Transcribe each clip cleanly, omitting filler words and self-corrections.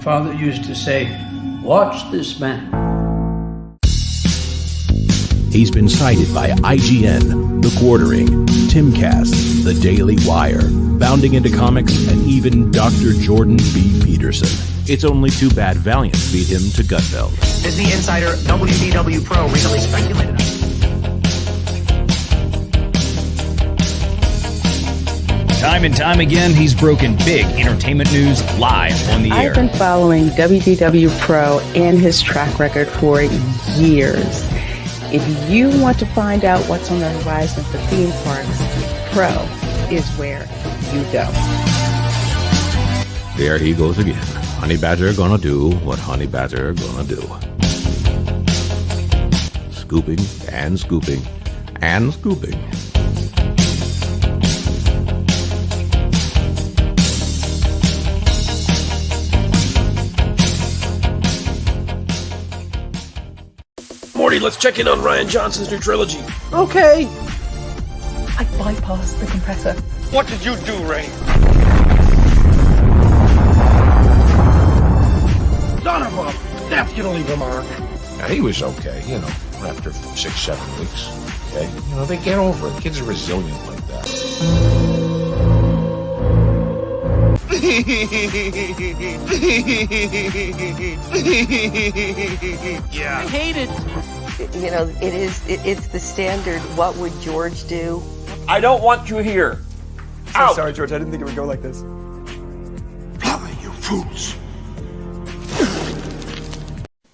father used to say, "Watch this man." He's been cited by IGN, The Quartering, Timcast, The Daily Wire, Bounding into Comics, and even Dr. Jordan B. Peterson. It's only too bad Valiant beat him to Gutfeld. As the insider WDW Pro recently speculated. Time and time again, he's broken big entertainment news live on the air. I've been following WDW Pro and his track record for years. If you want to find out what's on the horizon for theme parks, Pro is where you go. There he goes again. Honey Badger gonna do what Honey Badger gonna do. Scooping and scooping and scooping. Morty, let's check in on Rian Johnson's new trilogy. Okay. I bypassed the compressor. What did you do, Ray? Son of a... That's gonna leave a mark. Now, he was okay, after 6-7 weeks. Okay? They get over it. Kids are resilient like that. Yeah. I hate it. It's the standard, what would George do? I don't want you here. So sorry, George. I didn't think it would go like this. Blimey, you fools.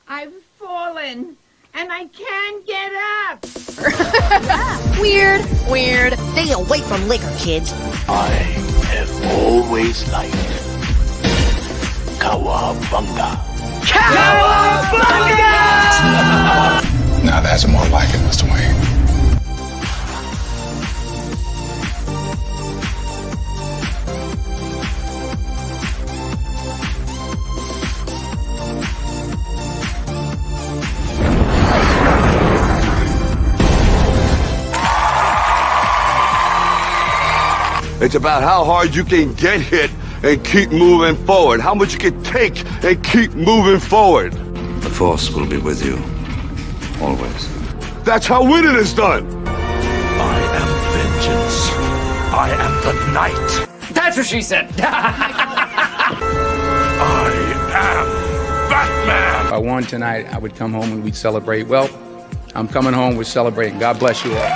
I've fallen, and I can't get up. Weird. Stay away from liquor, kids. I have always liked Cowabunga. Cowabunga! Now that's more like it, Mr. Wayne. It's about how hard you can get hit and keep moving forward. How much you can take and keep moving forward. The Force will be with you. Always. That's how winning is done. I am vengeance. I am the night. That's what she said. I am Batman. If I won tonight, I would come home and we'd celebrate. Well, I'm coming home, we're celebrating. God bless you all.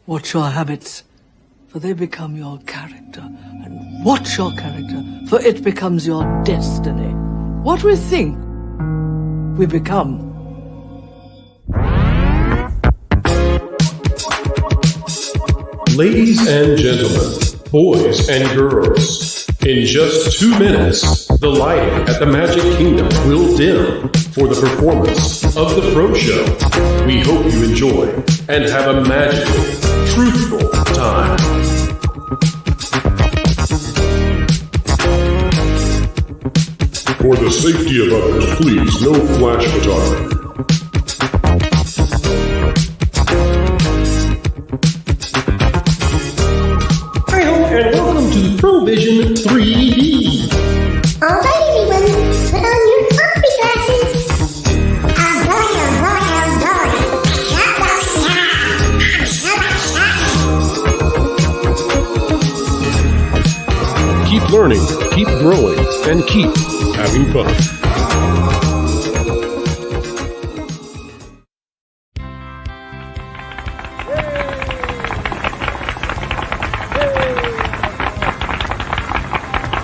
Watch your habits, for they become your character. And watch your character, for it becomes your destiny. What we think, we become. Ladies and gentlemen, boys and girls, in just 2 minutes, the lighting at the Magic Kingdom will dim for the performance of the Pro Show. We hope you enjoy and have a magical, truthful time. For the safety of others, please, no flash photography. And welcome to Provision 3D. All right, everyone, put on your coffee glasses. Keep learning, keep growing, and keep having fun.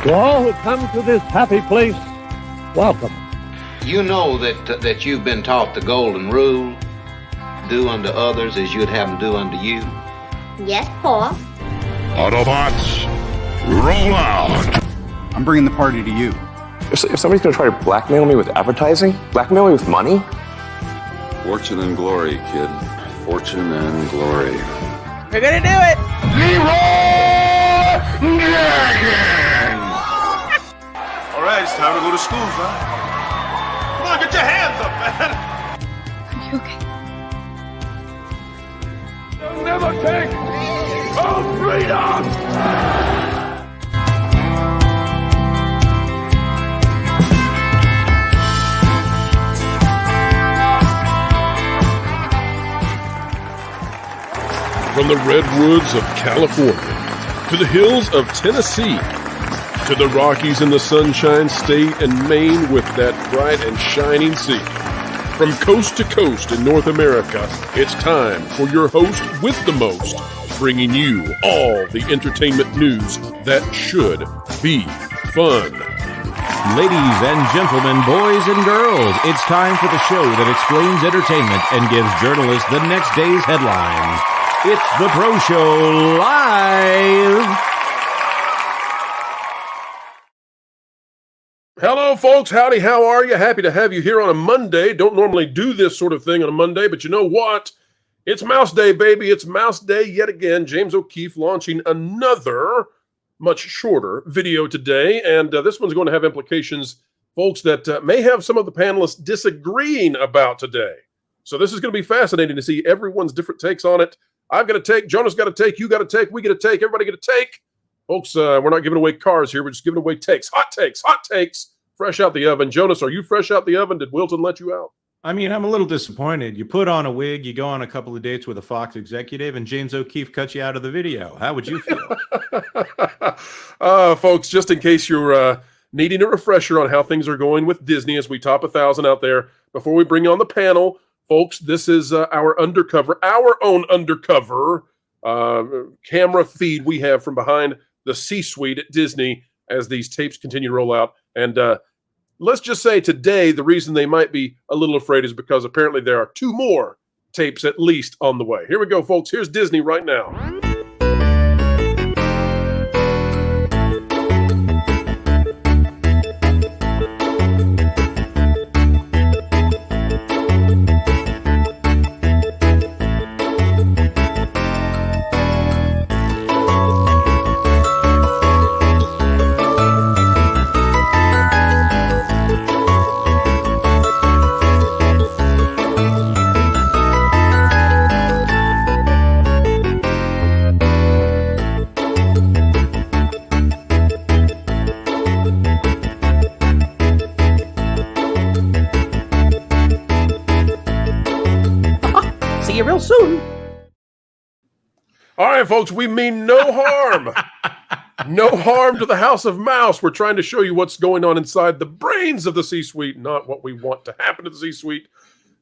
To all who come to this happy place, welcome. You know that you've been taught the golden rule, do unto others as you'd have them do unto you. Yes, Paul. Autobots, roll out. I'm bringing the party to you. If somebody's going to try to blackmail me with advertising, blackmail me with money. Fortune and glory, kid. Fortune and glory. We're gonna do it! All right, it's time to go to school, son. Come on, get your hands up, man. Are you okay? They'll never take our freedom. From the redwoods of California to the hills of Tennessee to the Rockies in the Sunshine State and Maine with that bright and shining sea. From coast to coast in North America, it's time for your host with the most, bringing you all the entertainment news that should be fun. Ladies and gentlemen, boys and girls, it's time for the show that explains entertainment and gives journalists the next day's headlines. It's the Pro Show Live! Hello, folks. Howdy, how are you? Happy to have you here on a Monday. Don't normally do this sort of thing on a Monday, but you know what? It's Mouse Day, baby. It's Mouse Day yet again. James O'Keefe launching another much shorter video today, and this one's going to have implications, folks, that may have some of the panelists disagreeing about today. So this is going to be fascinating to see everyone's different takes on it. I've got a take. Jonas got a take. You got a take. We get a take. Everybody get a take. Folks, we're not giving away cars here. We're just giving away takes. Hot takes, fresh out the oven. Jonas, are you fresh out the oven? Did Wilton let you out? I mean, I'm a little disappointed. You put on a wig, you go on a couple of dates with a Fox executive, and James O'Keefe cut you out of the video. How would you feel? Folks, just in case you're needing a refresher on how things are going with Disney as we top 1,000 out there, before we bring on the panel, folks, this is our own undercover camera feed we have from behind the C-suite at Disney as these tapes continue to roll out. And let's just say today, the reason they might be a little afraid is because apparently there are 2 more tapes at least on the way. Here we go, folks. Here's Disney right now. See you real soon. All right, folks, we mean no harm. No harm to the House of Mouse. We're trying to show you what's going on inside the brains of the C-suite, not what we want to happen to the C-suite.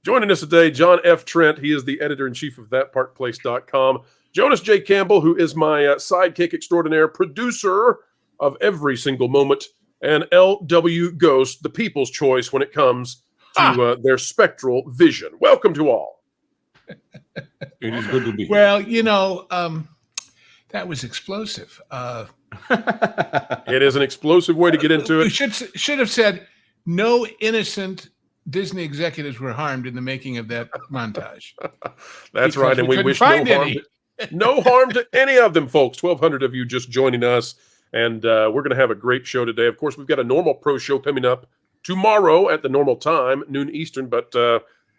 Joining us today, John F. Trent. He is the editor-in-chief of thatparkplace.com. Jonas J. Campbell, who is my sidekick extraordinaire, producer of every single moment, and L.W. Ghost, the people's choice when it comes to their spectral vision. Welcome to all. It is good to be here. Well, you know, that was explosive. It is an explosive way to get into it. We should have said no innocent Disney executives were harmed in the making of that montage. That's right, and we wish no harm to any of them, folks. 1,200 of you just joining us, and we're going to have a great show today. Of course, we've got a normal pro show coming up tomorrow at the normal time, noon Eastern, but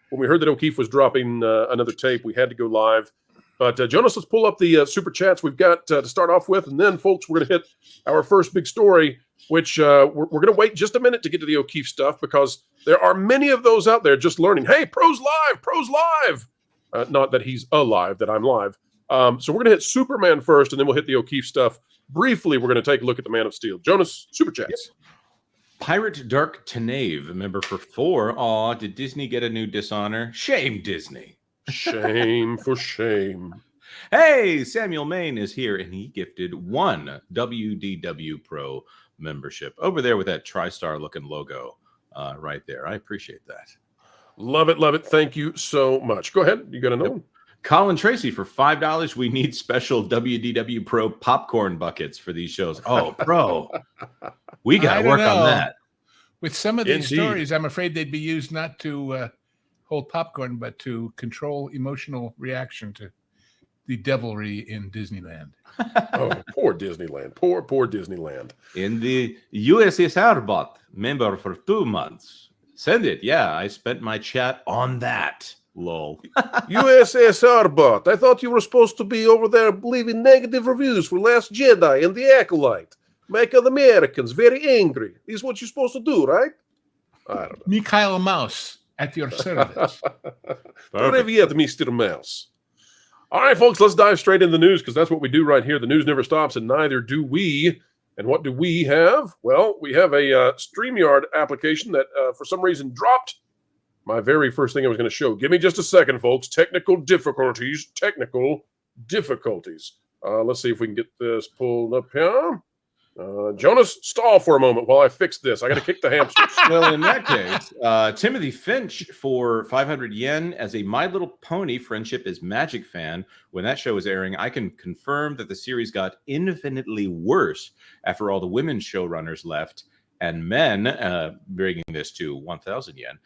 when we heard that O'Keefe was dropping another tape, we had to go live. But Jonas, let's pull up the super chats we've got to start off with. And then, folks, we're going to hit our first big story, which we're going to wait just a minute to get to the O'Keefe stuff because there are many of those out there just learning, hey, Pro's live. Not that he's alive, that I'm live. So we're going to hit Superman first, and then we'll hit the O'Keefe stuff. Briefly, we're going to take a look at the Man of Steel. Jonas, super chats. Yep. Pirate Dark Tenave, a member for 4. Aw, did Disney get a new dishonor? Shame, Disney. Shame for shame. Hey, Samuel Main is here, and he gifted 1 WDW Pro membership over there with that TriStar looking logo right there. I appreciate that. Love it, love it. Thank you so much. Go ahead. You got another one? Colin Tracy for $5. We need special WDW Pro popcorn buckets for these shows. Oh, Pro. We got to work on that. With some of these stories, I'm afraid they'd be used not to hold popcorn, but to control emotional reaction to the devilry in Disneyland. Oh, poor Disneyland. Poor Disneyland. In the USSR bot, member for 2 months. Send it. Yeah, I spent my chat on that. Lol. USSR bot. I thought you were supposed to be over there leaving negative reviews for Last Jedi and The Acolyte. Make the Americans very angry. This is what you're supposed to do, right? I don't know. Mikhail Mouse at your service. Привет, Mr. Mouse. All right, folks, let's dive straight into the news because that's what we do right here. The news never stops, and neither do we. And what do we have? Well, we have a StreamYard application that for some reason dropped my very first thing I was going to show. Give me just a second, folks. Technical difficulties. Let's see if we can get this pulled up here. Jonas, stall for a moment while I fix this. I got to kick the hamsters. Well, in that case, Timothy Finch for 500 yen as a My Little Pony Friendship is Magic fan. When that show was airing, I can confirm that the series got infinitely worse after all the women showrunners left and men, bringing this to 1,000 yen,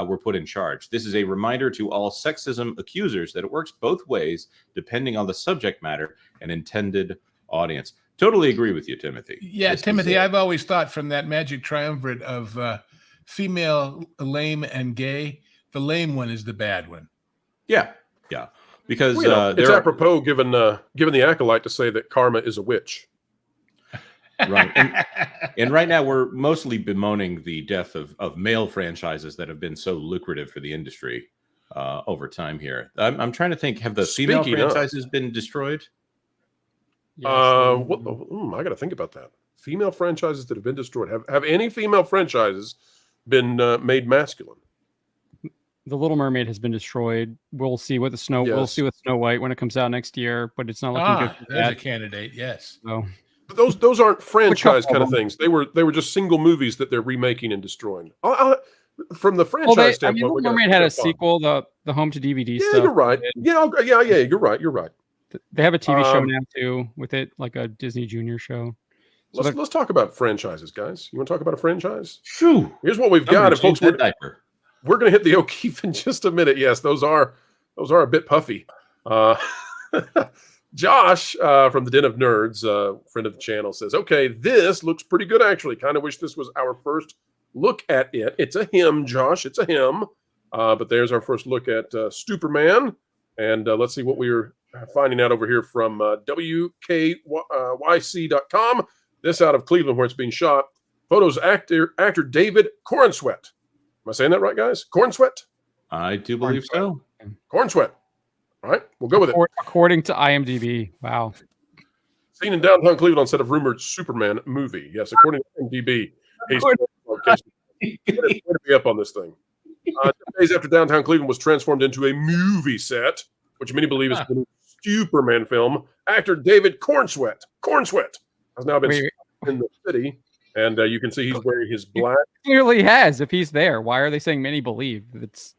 were put in charge. This is a reminder to all sexism accusers that it works both ways depending on the subject matter and intended audience. Totally agree with you, Timothy. Yeah, Timothy, I've always thought from that magic triumvirate of female, lame, and gay, the lame one is the bad one. Yeah. Because it's apropos given the acolyte to say that Karma is a witch. Right. And right now we're mostly bemoaning the death of male franchises that have been so lucrative for the industry over time here. I'm trying to think, have the female franchises been destroyed? I got to think about that. Female franchises that have been destroyed. Have any female franchises been made masculine? The Little Mermaid has been destroyed. We'll see what we'll see with Snow White when it comes out next year, but it's not looking good for that's a candidate, yes. So, but those aren't franchise kind of things. They were just single movies that they're remaking and destroying. From the franchise standpoint, Little Mermaid had a sequel, the home to DVD stuff. Yeah, you're right. Yeah, you're right. They have a TV show now too with it, like a Disney Junior show. So let's talk about franchises, guys. You want to talk about a franchise? Shoo. Here's what we've got, and folks, we're going to hit the O'Keefe in just a minute. Yes, those are a bit puffy. Josh from the Den of Nerds, friend of the channel, says, "Okay, this looks pretty good actually. Kind of wish this was our first look at it. It's a him, Josh. It's a him. But there's our first look at Superman, and let's see what we're finding out over here from WKYC.com. This out of Cleveland, where it's being shot. Photos actor David Cornsweet. Am I saying that right, guys? Cornsweet? I do believe so. Cornsweet. All right, we'll go with it. According to IMDb. Wow. Seen in downtown Cleveland on set of rumored Superman movie. Yes, according to IMDb. He's going to be up on this thing. 10 days after downtown Cleveland was transformed into a movie set, which many believe is the new Superman film, actor David Cornsweet has now been in the city, and you can see he's wearing his black. He clearly has. If he's there, why are they saying many believe? It's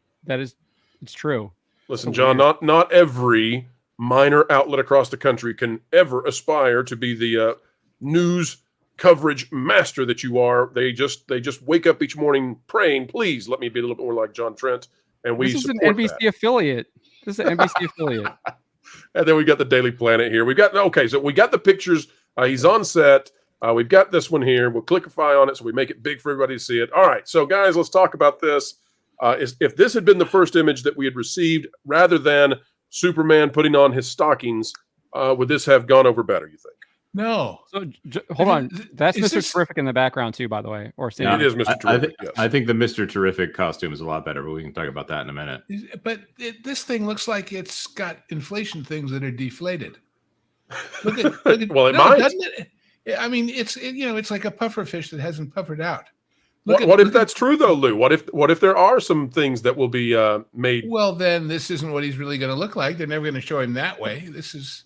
true. Listen, John, not every minor outlet across the country can ever aspire to be the news coverage master that you are. They just wake up each morning praying, please let me be a little bit more like John Trent. And this is an NBC affiliate. This is an NBC affiliate. And then we got the Daily Planet here. We got the pictures. He's on set. We've got this one here. We'll clickify on it so we make it big for everybody to see it. All right, so guys, let's talk about this. If this had been the first image that we had received, rather than Superman putting on his stockings, would this have gone over better, you think? No. So hold on. That's Mr. Terrific in the background too, by the way. Or yeah, it is Mr. Terrific. I think the Mr. Terrific costume is a lot better, but we can talk about that in a minute. But this thing looks like it's got inflation things that are deflated. Look at well, it might. Doesn't it? I mean, it's like a puffer fish that hasn't puffered out. What if that's true though, Lou? What if there are some things that will be made? Well, then this isn't what he's really going to look like. They're never going to show him that way. This is.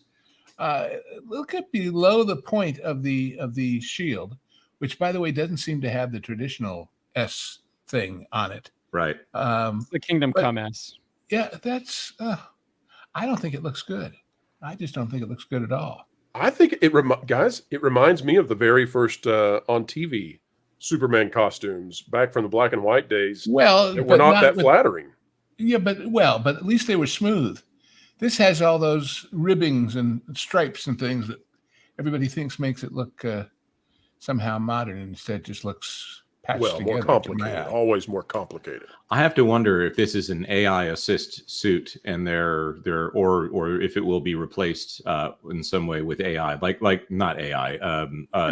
Look at below the point of the shield, which, by the way, doesn't seem to have the traditional S thing on it. Right. The Kingdom Come S. Yeah, that's. I don't think it looks good. I just don't think it looks good at all. I think it reminds me of the very first on TV Superman costumes back from the black and white days. Well, that were not that flattering. Yeah, but at least they were smooth. This has all those ribbings and stripes and things that everybody thinks makes it look somehow modern. Instead, it just looks patched together. More complicated. Always more complicated. I have to wonder if this is an AI assist suit, and or if it will be replaced in some way with AI, like not AI, It'll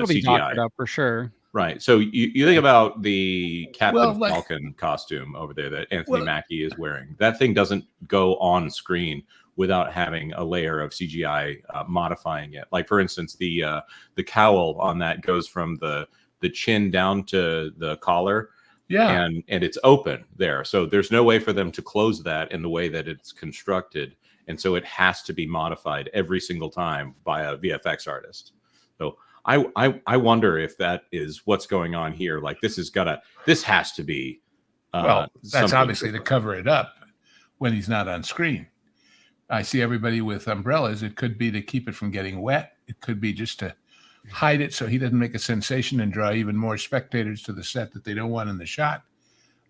be CGI doctored up for sure. Right. So you think about the Captain Falcon costume over there that Anthony Mackie is wearing. That thing doesn't go on screen without having a layer of CGI modifying it. Like, for instance, the cowl on that goes from the chin down to the collar. Yeah. And it's open there. So there's no way for them to close that in the way that it's constructed. And so it has to be modified every single time by a VFX artist. So I wonder if that is what's going on here. Like, this has to be well, that's obviously different. to cover it up when he's not on screen. I see everybody with umbrellas. It could be to keep it from getting wet. It could be just to hide it so he doesn't make a sensation and draw even more spectators to the set that they don't want in the shot.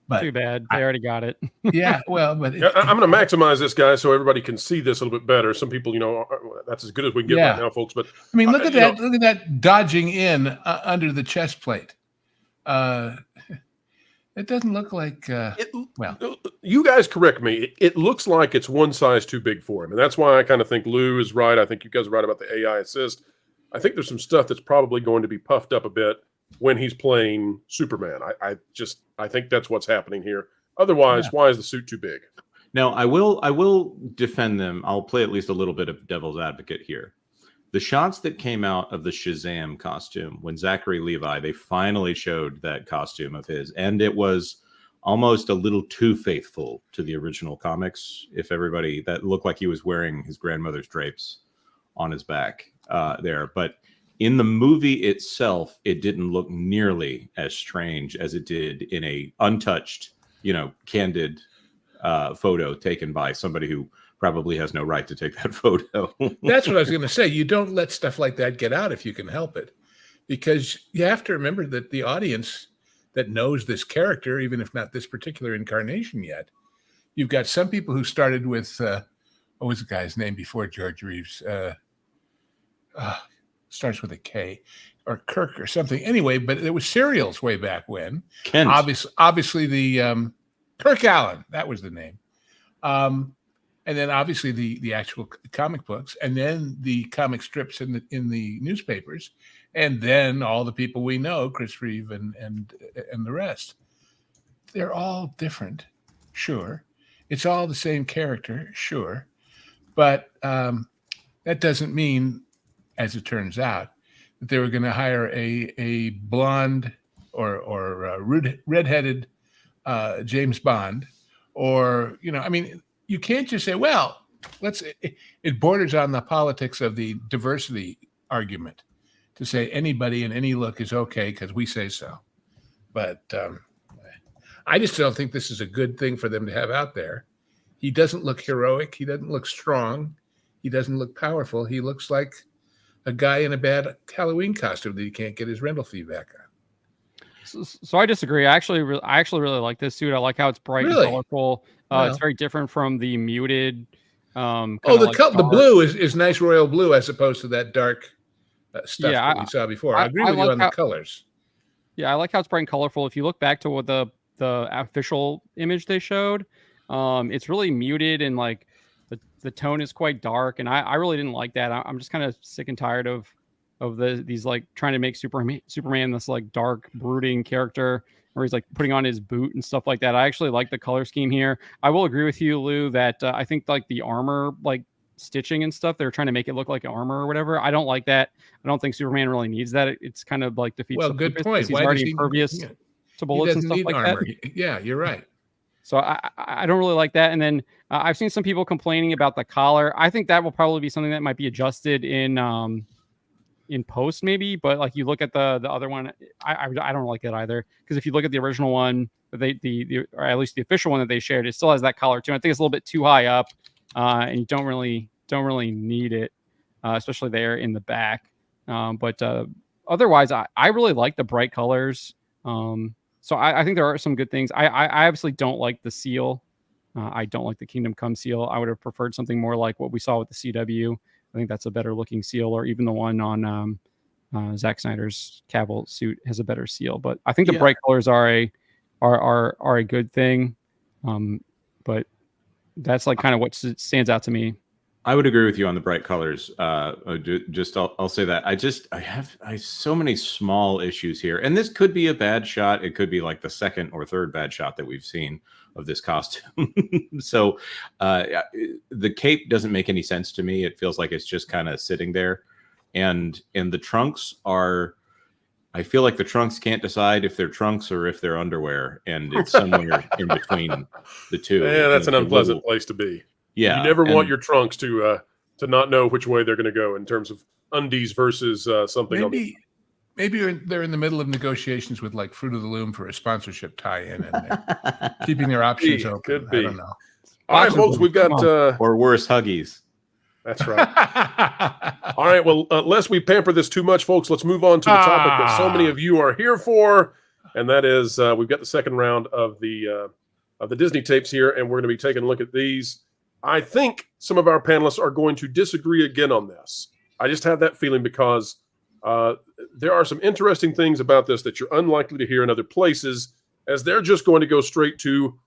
But too bad. They already got it. Yeah, well, but I'm going to maximize this, guy, so everybody can see this a little bit better. Some people, that's as good as we can get right now, folks. But I mean, look at that! Look at that dodging in under the chest plate. It doesn't look like. Well, you guys correct me. It looks like it's one size too big for him, and that's why I kind of think Lou is right. I think you guys are right about the AI assist. I think there's some stuff that's probably going to be puffed up a bit when he's playing Superman. I think that's what's happening here. Otherwise, why is the suit too big? Now, I will defend them. I'll play at least a little bit of devil's advocate here. The shots that came out of the Shazam costume, when Zachary Levi, they finally showed that costume of his, and it was almost a little too faithful to the original comics. If everybody, that looked like he was wearing his grandmother's drapes on his back there. But in the movie itself, it didn't look nearly as strange as it did in a untouched, candid photo taken by somebody who probably has no right to take that photo. That's what I was going to say. You don't let stuff like that get out if you can help it, because you have to remember that the audience that knows this character, even if not this particular incarnation yet, you've got some people who started with, what was the guy's name before George Reeves? Starts with a K, or Kirk or something. Anyway, but there was serials way back when. Kent. Obviously the Kirk Allen, that was the name. And then obviously the actual comic books, and then the comic strips in the newspapers, and then all the people we know, Chris Reeve and the rest. They're all different, sure. It's all the same character, sure, but that doesn't mean, as it turns out, that they were going to hire a blonde or redheaded James Bond, or you can't just say, well, it borders on the politics of the diversity argument to say anybody in any look is okay because we say so. But I just don't think this is a good thing for them to have out there. He doesn't look heroic. He doesn't look strong. He doesn't look powerful. He looks like a guy in a bad Halloween costume that he can't get his rental fee back on. So I disagree. I actually really like this suit. I like how it's bright and colorful. It's very different from the muted. The blue is nice royal blue as opposed to that dark stuff that we saw before. I agree with you on the colors. Yeah, I like how it's bright and colorful. If you look back to what the official image they showed, it's really muted and like the tone is quite dark, and I really didn't like that. I'm just kind of sick and tired of these like trying to make Superman this like dark brooding character where he's like putting on his boot and stuff like that. I actually like the color scheme here. I will agree with you, Lou, that I think like the armor like stitching and stuff, they're trying to make it look like armor or whatever. I don't like that. I don't think Superman really needs that. It's kind of like defeats the good purpose point. he's already impervious to bullets and stuff like armor. that. Yeah, you're right. So I don't really like that. And then I've seen some people complaining about the collar. I think that will probably be something that might be adjusted in post maybe. But like you look at the other one, I don't like it either, because if you look at the original one, or at least the official one that they shared, it still has that collar too. I think it's a little bit too high up, and you don't really need it, especially there in the back. But otherwise, I really like the bright colors. So I think there are some good things. I obviously don't like the seal. I don't like the Kingdom Come seal. I would have preferred something more like what we saw with the CW. I think that's a better looking seal, or even the one on Zack Snyder's Cavill suit has a better seal. But I think the bright colors are a good thing. But that's like kind of what stands out to me. I would agree with you on the bright colors. I'll say that. I have so many small issues here, and this could be a bad shot. It could be like the second or third bad shot that we've seen of this costume. So the cape doesn't make any sense to me. It feels like it's just kind of sitting there, and the trunks are. I feel like the trunks can't decide if they're trunks or if they're underwear, and it's somewhere in between the two. Yeah, that's an unpleasant place to be. Yeah, you never want your trunks to not know which way they're going to go in terms of undies versus something. Maybe they're in the middle of negotiations with like Fruit of the Loom for a sponsorship tie-in, and they're keeping their options open. Could be. I don't know. All right, folks, we've got or worse, Huggies. That's right. All right. Well, lest we pamper this too much, folks, let's move on to the topic that so many of you are here for, and that is we've got the second round of the Disney tapes here, and we're going to be taking a look at these. I think some of our panelists are going to disagree again on this. I just have that feeling because there are some interesting things about this that you're unlikely to hear in other places, as they're just going to go straight to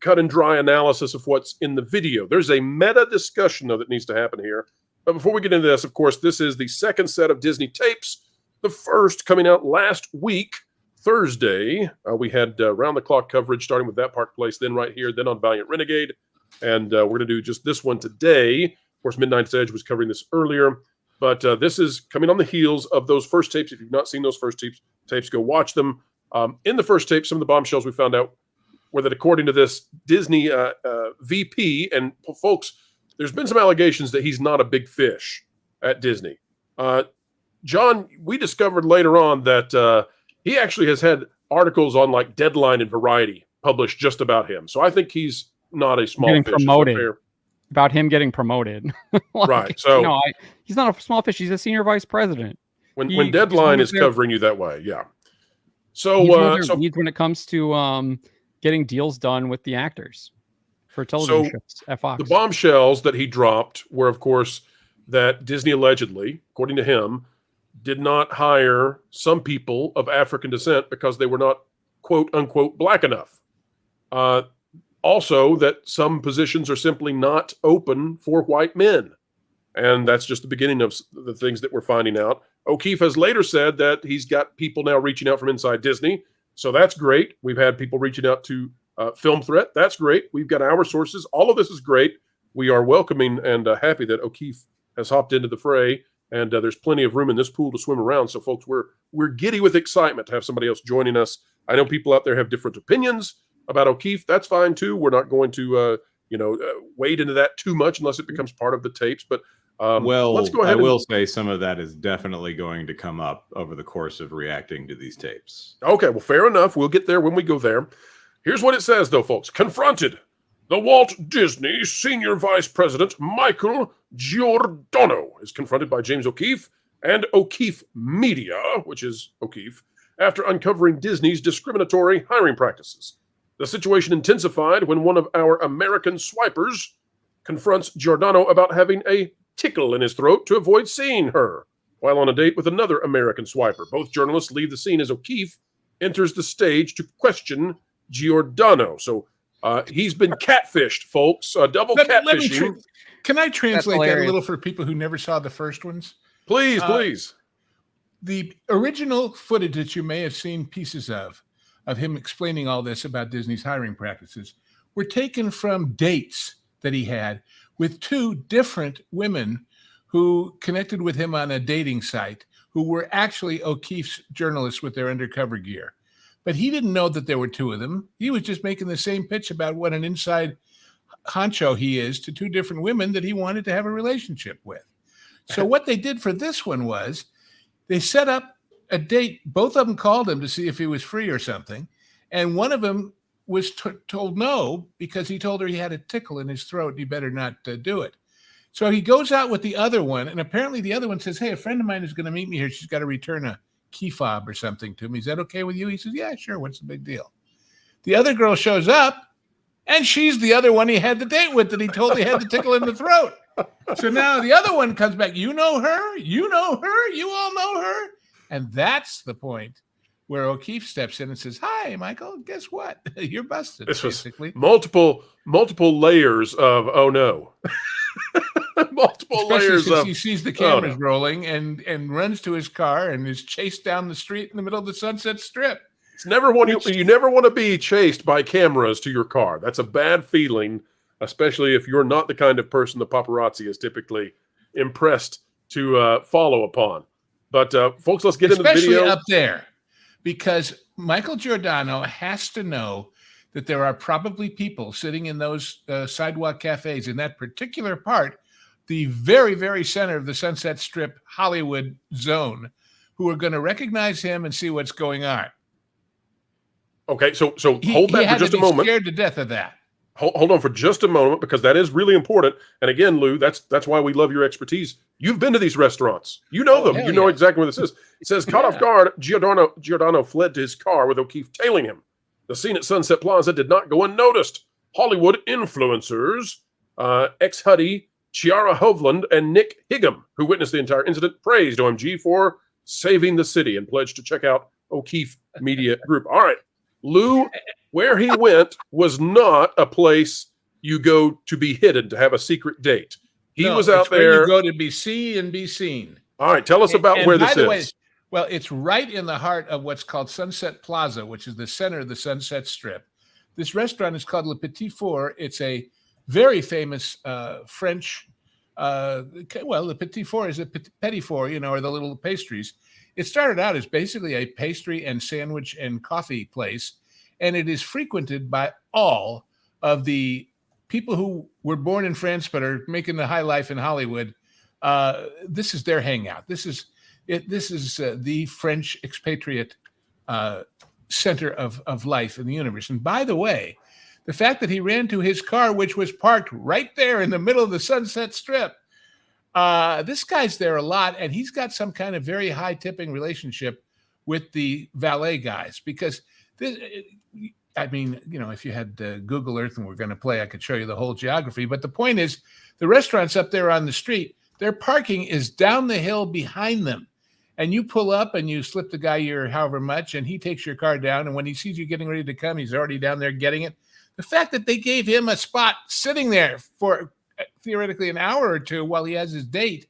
cut and dry analysis of what's in the video. There's a meta discussion, though, that needs to happen here. But before we get into this, of course, this is the second set of Disney tapes. The first coming out last week, Thursday. We had round-the-clock coverage, starting with That Park Place, then right here, then on Valiant Renegade. And we're going to do just this one today. Of course, Midnight's Edge was covering this earlier. But this is coming on the heels of those first tapes. If you've not seen those first tapes, go watch them. In the first tape, some of the bombshells we found out were that according to this Disney VP, and folks, there's been some allegations that he's not a big fish at Disney. John, we discovered later on that he actually has had articles on like Deadline and Variety published just about him. So I think he's not a small fish. Promoted. About him getting promoted. Like, right. So he's not a small fish. He's a senior vice president. When Deadline is covering you that way, yeah. So when it comes to getting deals done with the actors for television shows at Fox. The bombshells that he dropped were, of course, that Disney allegedly, according to him, did not hire some people of African descent because they were not, quote unquote, black enough. Also, that some positions are simply not open for white men. And that's just the beginning of the things that we're finding out. O'Keefe has later said that he's got people now reaching out from inside Disney. So that's great. We've had people reaching out to Film Threat. That's great. We've got our sources. All of this is great. We are welcoming and happy that O'Keefe has hopped into the fray. And there's plenty of room in this pool to swim around. So, folks, we're giddy with excitement to have somebody else joining us. I know people out there have different opinions about O'Keefe. That's fine, too. We're not going to, wade into that too much unless it becomes part of the tapes. But let's go ahead. I will say some of that is definitely going to come up over the course of reacting to these tapes. Okay, well, fair enough. We'll get there when we go there. Here's what it says, though, folks. Confronted. The Walt Disney Senior Vice President Michael Giordano is confronted by James O'Keefe and O'Keefe Media, which is O'Keefe, after uncovering Disney's discriminatory hiring practices. The situation intensified when one of our American swipers confronts Giordano about having a tickle in his throat to avoid seeing her while on a date with another American swiper. Both journalists leave the scene as O'Keefe enters the stage to question Giordano. So he's been catfished, folks. Double catfishing. Can I translate that a little for people who never saw the first ones? Please, please. The original footage that you may have seen pieces of him explaining all this about Disney's hiring practices were taken from dates that he had with two different women who connected with him on a dating site, who were actually O'Keefe's journalists with their undercover gear. But he didn't know that there were two of them. He was just making the same pitch about what an inside honcho he is to two different women that he wanted to have a relationship with. So what they did for this one was they set up a date. Both of them called him to see if he was free or something. And one of them was told no because he told her he had a tickle in his throat and he better not do it. So he goes out with the other one. And apparently the other one says, hey, a friend of mine is going to meet me here. She's got to return a key fob or something to me. Is that okay with you? He says, yeah, sure. What's the big deal? The other girl shows up and she's the other one he had the date with that he told he had the tickle in the throat. So now the other one comes back. You know her? You know her? You all know her? And that's the point where O'Keefe steps in and says, hi, Michael, guess what? You're busted. This basically. Was multiple layers of, oh no. Multiple Especially layers since of. he sees the cameras rolling and runs to his car and is chased down the street in the middle of the Sunset Strip. It's never you never want to be chased by cameras to your car. That's a bad feeling, especially if you're not the kind of person the paparazzi is typically impressed to follow upon. But folks, let's get into the video. Especially up there, because Michael Giordano has to know that there are probably people sitting in those sidewalk cafes in that particular part, the very, very center of the Sunset Strip Hollywood zone, who are going to recognize him and see what's going on. Okay, so hold that for just a moment. Scared to death of that. Hold on for just a moment, because that is really important. And again, Lou, that's why we love your expertise. You've been to these restaurants. You know them. You know exactly where this is. It says, caught off guard, Giordano fled to his car with O'Keefe tailing him. The scene at Sunset Plaza did not go unnoticed. Hollywood influencers, ex-Huddy, Chiara Hovland, and Nick Higgum, who witnessed the entire incident, praised OMG for saving the city and pledged to check out O'Keefe Media Group. All right. Lou, where he went was not a place you go to be hidden, to have a secret date. He was out there. Where you go to be seen and be seen. All right, tell us about where this is. Way, well, it's right in the heart of what's called Sunset Plaza, which is the center of the Sunset Strip. This restaurant is called Le Petit Four. It's a very famous French. Le Petit Four is a petit four, or the little pastries. It started out as basically a pastry and sandwich and coffee place, and it is frequented by all of the people who were born in France but are making the high life in Hollywood. This is their hangout. This is the French expatriate center of life in the universe. And by the way, the fact that he ran to his car, which was parked right there in the middle of the Sunset Strip, this guy's there a lot, and he's got some kind of very high tipping relationship with the valet guys, because if you had Google Earth and we're going to play, I could show you the whole geography. But the point is, the restaurants up there on the street, their parking is down the hill behind them. And you pull up and you slip the guy your however much, and he takes your car down. And when he sees you getting ready to come, he's already down there getting it. The fact that they gave him a spot sitting there for theoretically an hour or two while he has his date,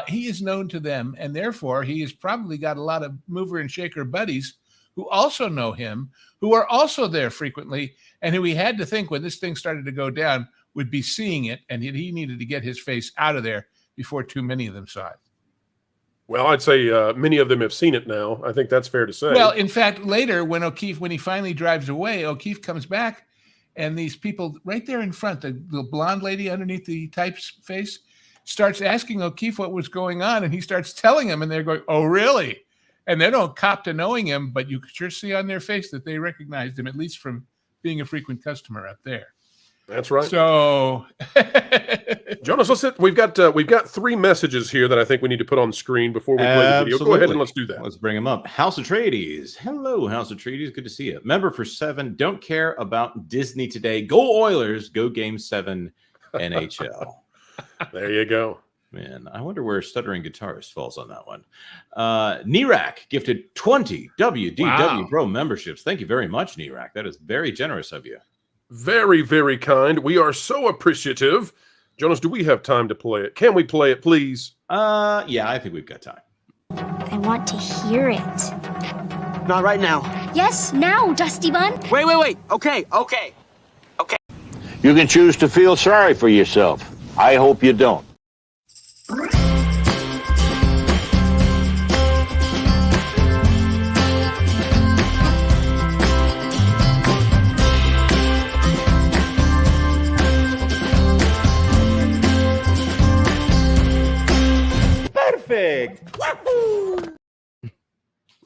he is known to them, and therefore he has probably got a lot of mover and shaker buddies who also know him, who are also there frequently, and who he had to think when this thing started to go down would be seeing it, and he needed to get his face out of there before too many of them saw it. Well, I'd say many of them have seen it now. I think that's fair to say. Well, in fact, later when he finally drives away, O'Keefe comes back, and these people right there in front, the blonde lady underneath the type's face, starts asking O'Keefe what was going on, and he starts telling them, and they're going, "Oh, really?" And they don't cop to knowing him, but you could sure see on their face that they recognized him, at least from being a frequent customer up there. That's right. So, Jonas, we've got 3 messages here that I think we need to put on screen before we play the video. Go ahead and let's do that. Let's bring them up. House Atreides. Hello, House Atreides. Good to see you. Member for 7. Don't care about Disney today. Go Oilers. Go Game 7 NHL. There you go. Man, I wonder where Stuttering Guitarist falls on that one. Nirak gifted 20 WDW Pro memberships. Thank you very much, Nirak. That is very generous of you. Very, very kind. We are so appreciative. Jonas, do we have time to play it? Can we play it, please? Yeah, I think we've got time. I want to hear it. Not right now. Yes, now, Dusty Bun. Wait. Okay. You can choose to feel sorry for yourself. I hope you don't. Perfect.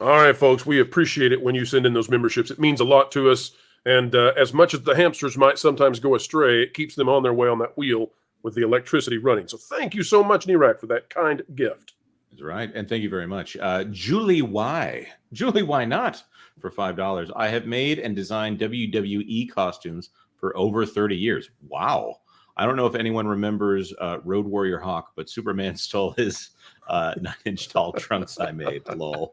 All right, folks, we appreciate it when you send in those memberships. It means a lot to us. And as much as the hamsters might sometimes go astray, it keeps them on their way on that wheel with the electricity running. So thank you so much, Nirak, for that kind gift. That's right. And thank you very much. Julie Y. Julie, why not? For $5. I have made and designed WWE costumes for over 30 years. Wow. I don't know if anyone remembers Road Warrior Hawk, but Superman stole his 9-inch tall trunks I made. Lol.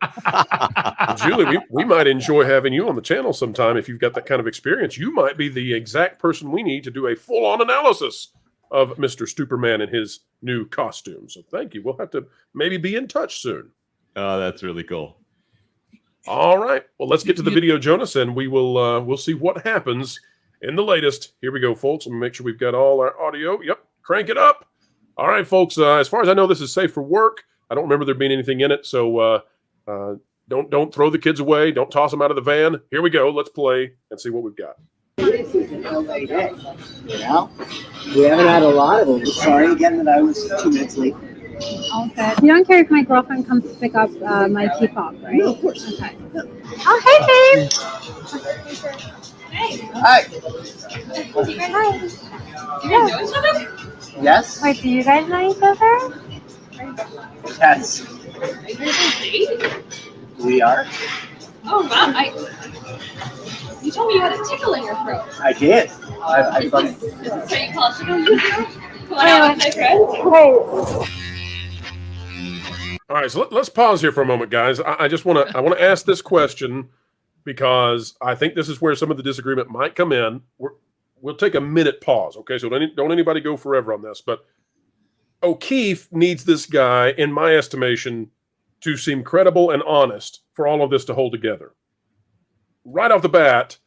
Julie, we might enjoy having you on the channel sometime if you've got that kind of experience. You might be the exact person we need to do a full-on analysis of Mr. Stuperman in his new costume. So thank you. We'll have to maybe be in touch soon. Oh, that's really cool. All right. Well, let's get to the video, Jonas, and we'll see what happens in the latest. Here we go, folks. Let me make sure we've got all our audio. Yep. Crank it up. All right, folks. As far as I know, this is safe for work. I don't remember there being anything in it, so don't throw the kids away. Don't toss them out of the van. Here we go. Let's play and see what we've got. This is an LA day, you know? We haven't had a lot of them. Sorry again that I was 2 minutes late. All good. You don't care if my girlfriend comes to pick up my K-pop, right? No, of course. Okay. Oh, hey, babe! Hey. Hi. Hi. Do you guys know each other? Yes? Wait, do you guys know each other? Yes. We are? Oh, wow. You told me you had a tickle in your throat. I did. I Is this how you call it? Come on out with my friend. All right, so let's pause here for a moment, guys. I want to ask this question because I think this is where some of the disagreement might come in. We'll take a minute pause, okay? So don't anybody go forever on this, but O'Keefe needs this guy, in my estimation, to seem credible and honest for all of this to hold together. Right off the bat,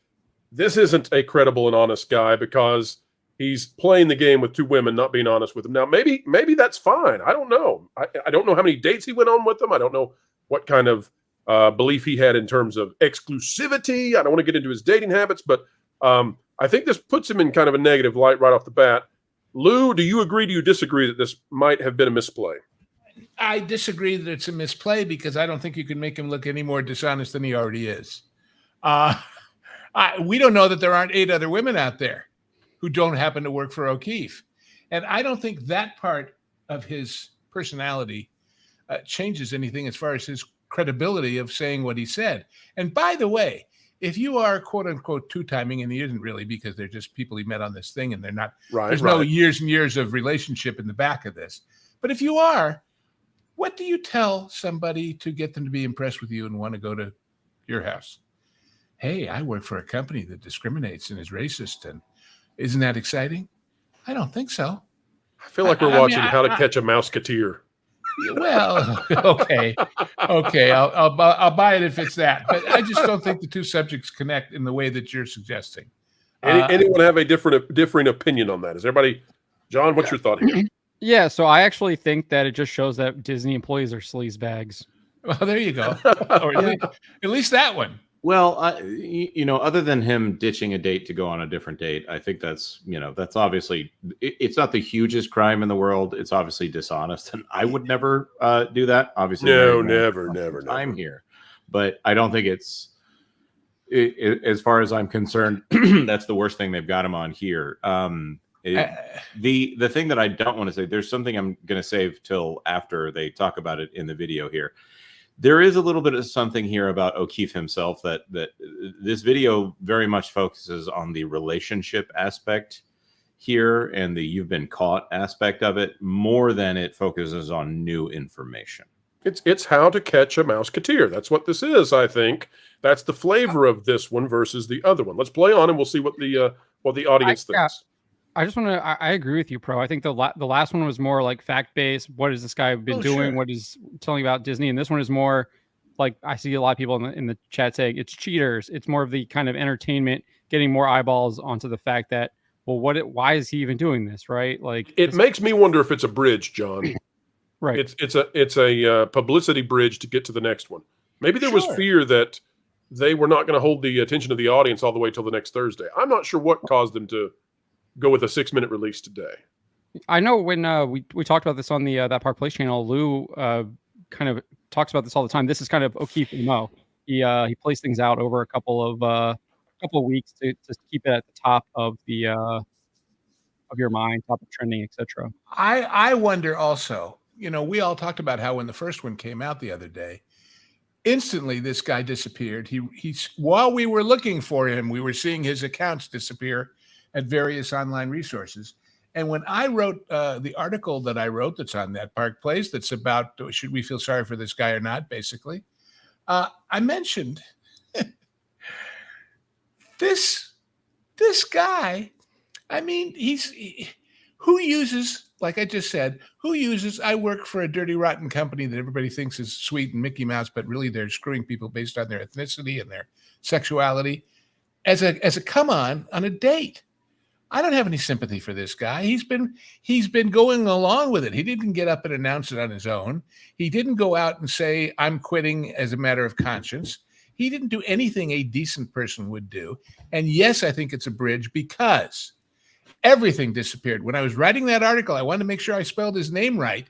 this isn't a credible and honest guy because he's playing the game with two women, not being honest with them. Now, maybe that's fine. I don't know. I don't know how many dates he went on with them. I don't know what kind of belief he had in terms of exclusivity. I don't want to get into his dating habits, but I think this puts him in kind of a negative light right off the bat. Lou, do you agree? Do you disagree that this might have been a misplay? I disagree that it's a misplay because I don't think you can make him look any more dishonest than he already is. We don't know that there aren't 8 other women out there who don't happen to work for O'Keefe. And I don't think that part of his personality changes anything as far as his credibility of saying what he said. And by the way, if you are quote unquote two-timing, and he isn't really because they're just people he met on this thing and they're not, there's no years and years of relationship in the back of this. But if you are, what do you tell somebody to get them to be impressed with you and want to go to your house? Hey, I work for a company that discriminates and is racist, and isn't that exciting? I don't think so. I feel like we're watching How to Catch a Mouseketeer. Well, okay, I'll buy it if it's that, but I just don't think the two subjects connect in the way that you're suggesting. Anyone have a differing opinion on that? Is everybody, John? What's your thought here? Yeah, so I actually think that it just shows that Disney employees are sleazebags. Well, there you go. Or at least that one. Well, other than him ditching a date to go on a different date, I think that's obviously, it's not the hugest crime in the world. It's obviously dishonest, and I would never do that. Obviously, never. I'm here, but I don't think it's, as far as I'm concerned, that's the worst thing they've got him on here. The thing that I don't want to say, there's something I'm going to save till after they talk about it in the video here. There is a little bit of something here about O'Keefe himself that this video very much focuses on the relationship aspect here and the you've been caught aspect of it more than it focuses on new information. It's How to Catch a Mouseketeer. That's what this is, I think. That's the flavor of this one versus the other one. Let's play on and we'll see what the audience thinks. I just want to. I agree with you, Pro. I think the last one was more like fact based. What has this guy been doing? Sure. What is telling about Disney? And this one is more like I see a lot of people in the chat saying it's cheaters. It's more of the kind of entertainment, getting more eyeballs onto the fact that why is he even doing this? Right? Like it makes me wonder if it's a bridge, John. Right. It's a publicity bridge to get to the next one. Maybe there was fear that they were not going to hold the attention of the audience all the way till the next Thursday. I'm not sure what caused them to go with a 6-minute release today. I know when we talked about this on the That Park Place channel, Lou kind of talks about this all the time. This is kind of O'Keefe MO. He plays things out over a couple of weeks to keep it at the top of the of your mind, top of trending, etc. I wonder also. We all talked about how when the first one came out the other day, instantly this guy disappeared. He's while we were looking for him, we were seeing his accounts disappear at various online resources. And when I wrote the article that I wrote that's on That Park Place, that's about should we feel sorry for this guy or not, basically, I mentioned this guy. I mean, Who uses, like I just said, I work for a dirty, rotten company that everybody thinks is sweet and Mickey Mouse, but really they're screwing people based on their ethnicity and their sexuality as a come on a date. I don't have any sympathy for this guy. He's been going along with it. He didn't get up and announce it on his own. He didn't go out and say, I'm quitting as a matter of conscience. He didn't do anything a decent person would do. And yes, I think it's a bridge because everything disappeared. When I was writing that article, I wanted to make sure I spelled his name right.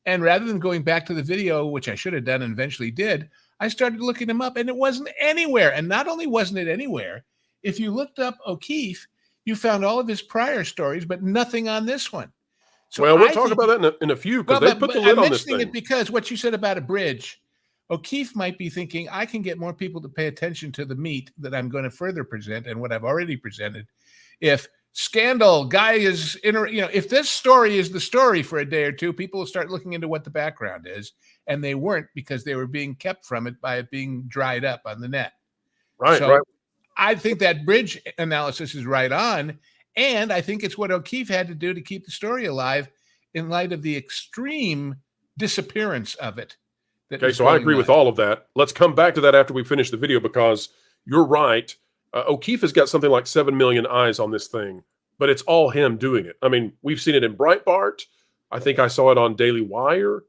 And rather than going back to the video, which I should have done and eventually did, I started looking him up and it wasn't anywhere. And not only wasn't it anywhere, if you looked up O'Keefe, you found all of his prior stories, but nothing on this one. So well, we'll talk about that in a few because they put the lid on this thing. It because what you said about a bridge, O'Keefe might be thinking, I can get more people to pay attention to the meat that I'm going to further present and what I've already presented. If scandal guy is if this story is the story for a day or two, people will start looking into what the background is, and they weren't because they were being kept from it by it being dried up on the net. Right. I think that bridge analysis is right on, and I think it's what O'Keefe had to do to keep the story alive in light of the extreme disappearance of it. Okay, so I agree with all of that. Let's come back to that after we finish the video because you're right. O'Keefe has got something like 7 million eyes on this thing, but it's all him doing it. I mean, we've seen it in Breitbart. I think I saw it on Daily Wire.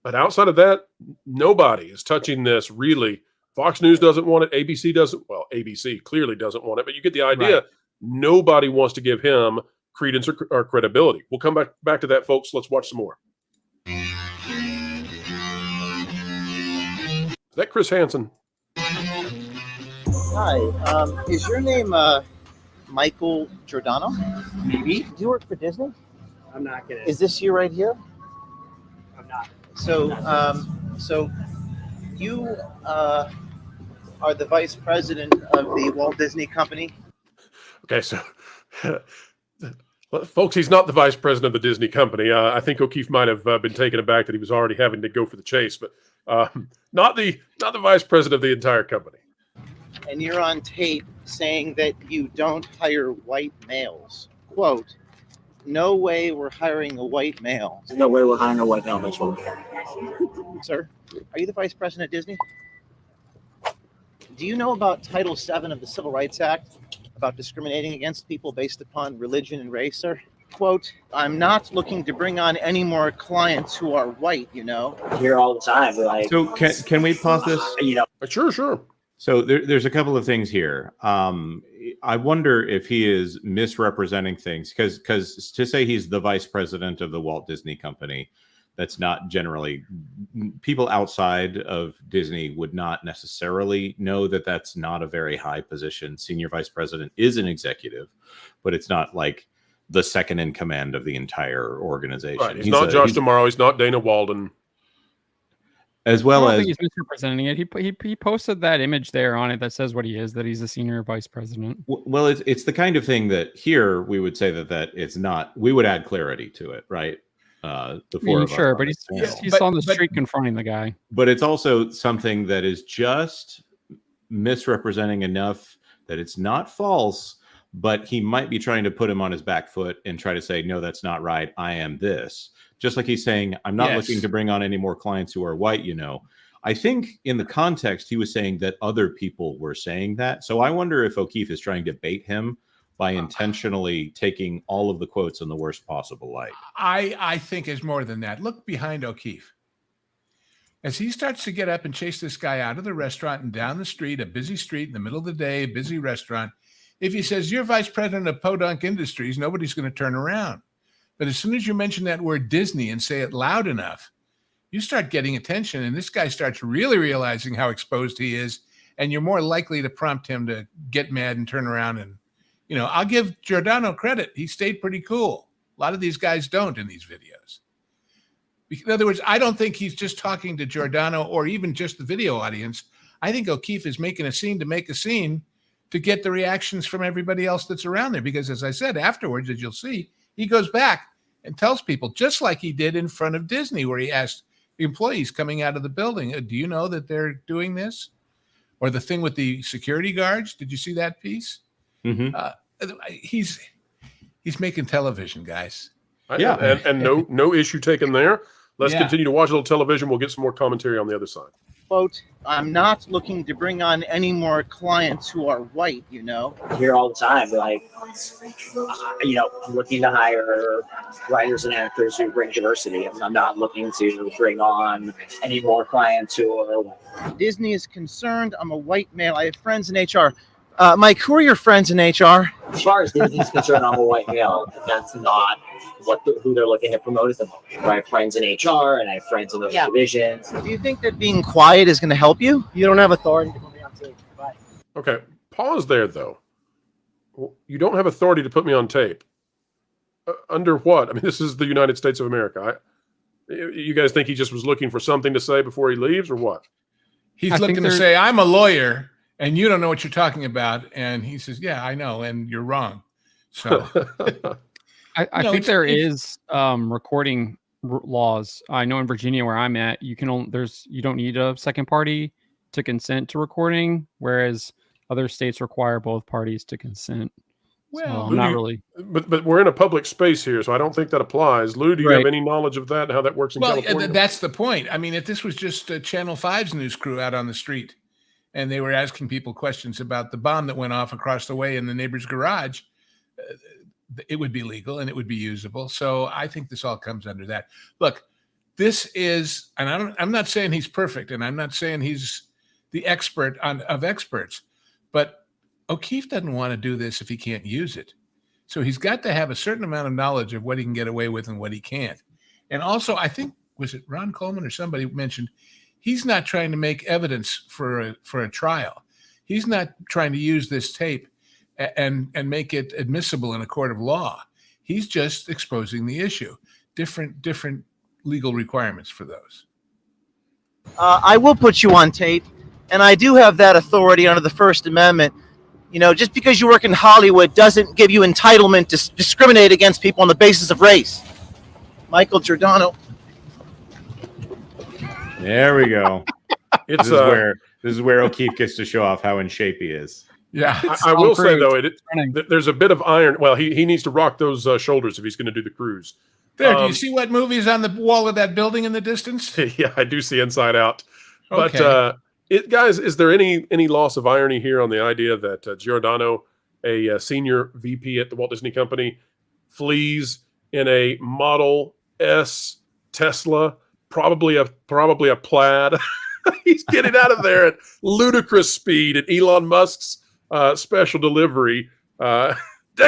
But outside of that, nobody is touching this really. Fox News doesn't want it. ABC doesn't. Well, ABC clearly doesn't want it, but you get the idea. Right. Nobody wants to give him credence or credibility. We'll come back to that, folks. Let's watch some more. Is that Chris Hansen? Hi, is your name Michael Giordano? Maybe. Do you work for Disney? I'm not gonna. Is this you right here? I'm not. So, so you are the vice president of the Walt Disney Company? Okay, so folks, he's not the vice president of the Disney Company. I think O'Keefe might have been taken aback that he was already having to go for the chase, but not the vice president of the entire company. And you're on tape saying that you don't hire white males. Quote, no way we're hiring a white male. There's no way we're hiring a white male, Mitchell. Sir, are you the vice president at Disney? Do you know about Title VII of the Civil Rights Act about discriminating against people based upon religion and race, sir? Quote, I'm not looking to bring on any more clients who are white, you know. Here all the time. Like, so can we pause this? You know. Sure. So there's a couple of things here. I wonder if he is misrepresenting things because to say he's the vice president of the Walt Disney Company, that's not generally, people outside of Disney would not necessarily know that that's not a very high position. Senior vice president is an executive, but it's not like the second in command of the entire organization. Right. He's not Josh Tomorrow. He's not Dana Walden. As well I don't as think he's misrepresenting it. He posted that image there on it that says what he is, that he's a senior vice president. Well, it's the kind of thing that here we would say that it's not. We would add clarity to it, right? The four of us sure, but he's on the street confronting the guy. But it's also something that is just misrepresenting enough that it's not false, but he might be trying to put him on his back foot and try to say, no, that's not right. I am this. Just like he's saying, I'm not looking to bring on any more clients who are white, you know. I think in the context, he was saying that other people were saying that. So I wonder if O'Keefe is trying to bait him by intentionally taking all of the quotes in the worst possible light. I think it's more than that. Look behind O'Keefe. As he starts to get up and chase this guy out of the restaurant and down the street, a busy street in the middle of the day, a busy restaurant, if he says, you're vice president of Podunk Industries, nobody's going to turn around. But as soon as you mention that word Disney and say it loud enough, you start getting attention, and this guy starts really realizing how exposed he is, and you're more likely to prompt him to get mad and turn around. And, you know, I'll give Giordano credit. He stayed pretty cool. A lot of these guys don't in these videos. In other words, I don't think he's just talking to Giordano or even just the video audience. I think O'Keefe is making a scene to make a scene to get the reactions from everybody else that's around there. Because as I said, afterwards, as you'll see, he goes back and tells people, just like he did in front of Disney, where he asked the employees coming out of the building, do you know that they're doing this? Or the thing with the security guards. Did you see that piece? Mm-hmm. He's making television, guys. Yeah. And no issue taken there. Let's Yeah. continue to watch a little television. We'll get some more commentary on the other side. Quote, I'm not looking to bring on any more clients who are white, you know. I hear all the time, like, looking to hire writers and actors who bring diversity. I'm not looking to bring on any more clients who are white. Disney is concerned. I'm a white male. I have friends in HR. Mike, who are your friends in HR? As far as Disney's concerned, I'm a white male. That's not who they're looking to promote at the moment. I have friends in HR and I have friends in those divisions. Do you think that being quiet is going to help you? You don't have authority to put me on tape. Bye. Okay, pause there, though. You don't have authority to put me on tape. Under what? I mean, this is the United States of America. You guys think he just was looking for something to say before he leaves, or what? He's looking to say, I'm a lawyer, and you don't know what you're talking about. And he says, yeah, I know, and you're wrong. So I think there is recording laws. I know in Virginia where I'm at, you don't need a second party to consent to recording, whereas other states require both parties to consent. Well, so I'm not really. But we're in a public space here, so I don't think that applies. Lou, do you have any knowledge of that and how that works in California? That's the point. I mean, if this was just Channel 5's news crew out on the street, and they were asking people questions about the bomb that went off across the way in the neighbor's garage, it would be legal and it would be usable. So I think this all comes under that. Look, this is, and I'm not saying he's perfect, and I'm not saying he's the expert of experts, but O'Keefe doesn't want to do this if he can't use it. So he's got to have a certain amount of knowledge of what he can get away with and what he can't. And also, I think, was it Ron Coleman or somebody mentioned, he's not trying to make evidence for a trial. He's not trying to use this tape and make it admissible in a court of law. He's just exposing the issue. Different legal requirements for those. I will put you on tape, and I do have that authority under the First Amendment. You know, just because you work in Hollywood doesn't give you entitlement to discriminate against people on the basis of race. Michael Giordano. There we go. This is where O'Keefe gets to show off how in shape he is. Yeah, I will say though, there's a bit of iron. Well, he needs to rock those shoulders if he's going to do the cruise. There, do you see what movie is on the wall of that building in the distance? Yeah, I do see Inside Out. But Okay. guys, is there any loss of irony here on the idea that Giordano, a senior VP at the Walt Disney Company, flees in a Model S Tesla, probably a plaid? He's getting out of there at ludicrous speed at Elon Musk's special delivery. Dang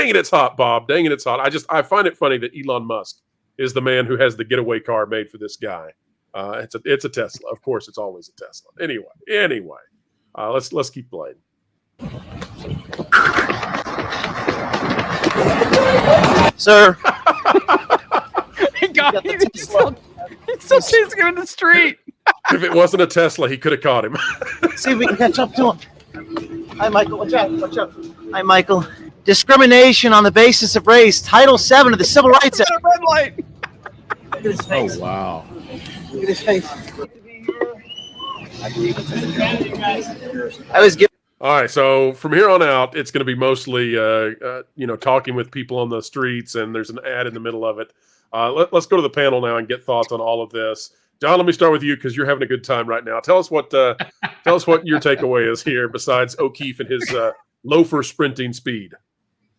it, it's hot, Bob. Dang it, it's hot. I find it funny that Elon Musk is the man who has the getaway car made for this guy. It's a Tesla. Of course, it's always a Tesla. Anyway, let's keep playing. Sir. He's still chasing him in the street. If it wasn't a Tesla, he could have caught him. See if we can catch up to him. Hi, Michael. Watch out. Watch out. Hi, Michael. Discrimination on the basis of race. Title 7 of the Civil Rights Act. Red light. Look at his face. Oh, wow. Look at his face. I was giving. All right, so from here on out, it's going to be mostly, talking with people on the streets, and there's an ad in the middle of it. Let's go to the panel now and get thoughts on all of this. John, let me start with you because you're having a good time right now. Tell us what your takeaway is here, besides O'Keefe and his loafer sprinting speed.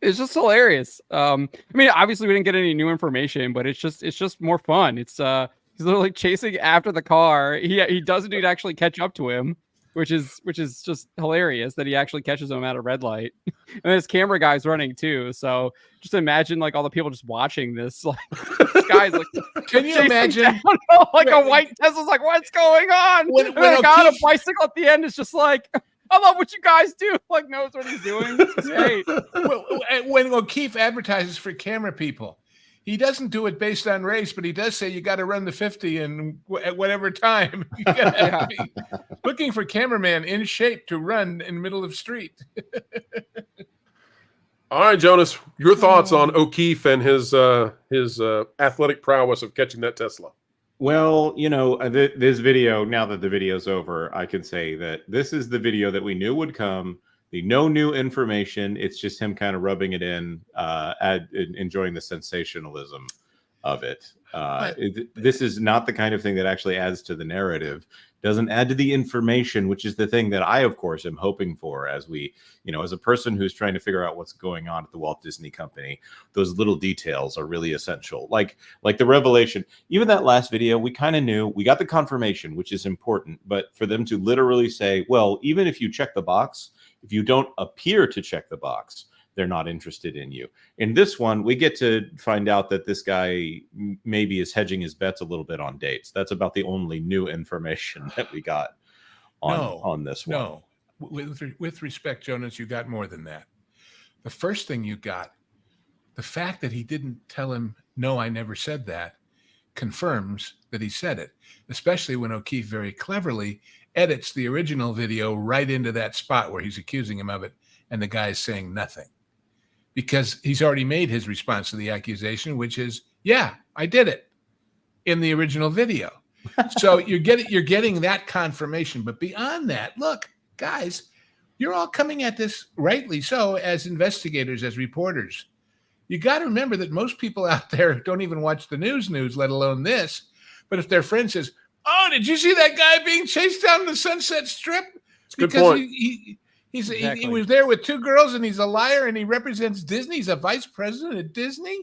It's just hilarious. I mean, obviously we didn't get any new information, but it's just more fun. It's he's literally chasing after the car. He doesn't need to actually catch up to him, which is just hilarious that he actually catches him at a red light. And this camera guy's running too. So just imagine like all the people just watching this. Like this guy's like, can you imagine? Like a white Tesla's like, what's going on? When and the guy on a bicycle at the end is just like, I love what you guys do. Like knows what he's doing. It's great. When O'Keefe advertises for camera people, he doesn't do it based on race, but he does say you got to run the 50 at whatever time. You got to be looking for cameraman in shape to run in the middle of street. All right, Jonas, your thoughts on O'Keefe and his athletic prowess of catching that Tesla. Well, this video, now that the video's over, I can say that this is the video that we knew would come. No new information. It's just him kind of rubbing it in, enjoying the sensationalism. of it. This is not the kind of thing that actually adds to the narrative, doesn't add to the information, which is the thing that I, of course, am hoping for as we, as a person who's trying to figure out what's going on at the Walt Disney Company. Those little details are really essential. Like the revelation, even that last video, we kind of knew, we got the confirmation, which is important, but for them to literally say, well, even if you check the box, if you don't appear to check the box, they're not interested in you. In this one, we get to find out that this guy maybe is hedging his bets a little bit on dates. That's about the only new information that we got on this one. No, with respect, Jonas, you got more than that. The first thing you got, the fact that he didn't tell him, no, I never said that, confirms that he said it, especially when O'Keefe very cleverly edits the original video right into that spot where he's accusing him of it, and the guy's saying nothing. Because he's already made his response to the accusation, which is, yeah, I did it in the original video. So you're getting that confirmation. But beyond that, look, guys, you're all coming at this, rightly so, as investigators, as reporters. You got to remember that most people out there don't even watch the news, let alone this. But if their friend says, oh, did you see that guy being chased down the Sunset Strip? It's a good point. He was there with two girls, and he's a liar, and he represents Disney. He's a vice president at Disney.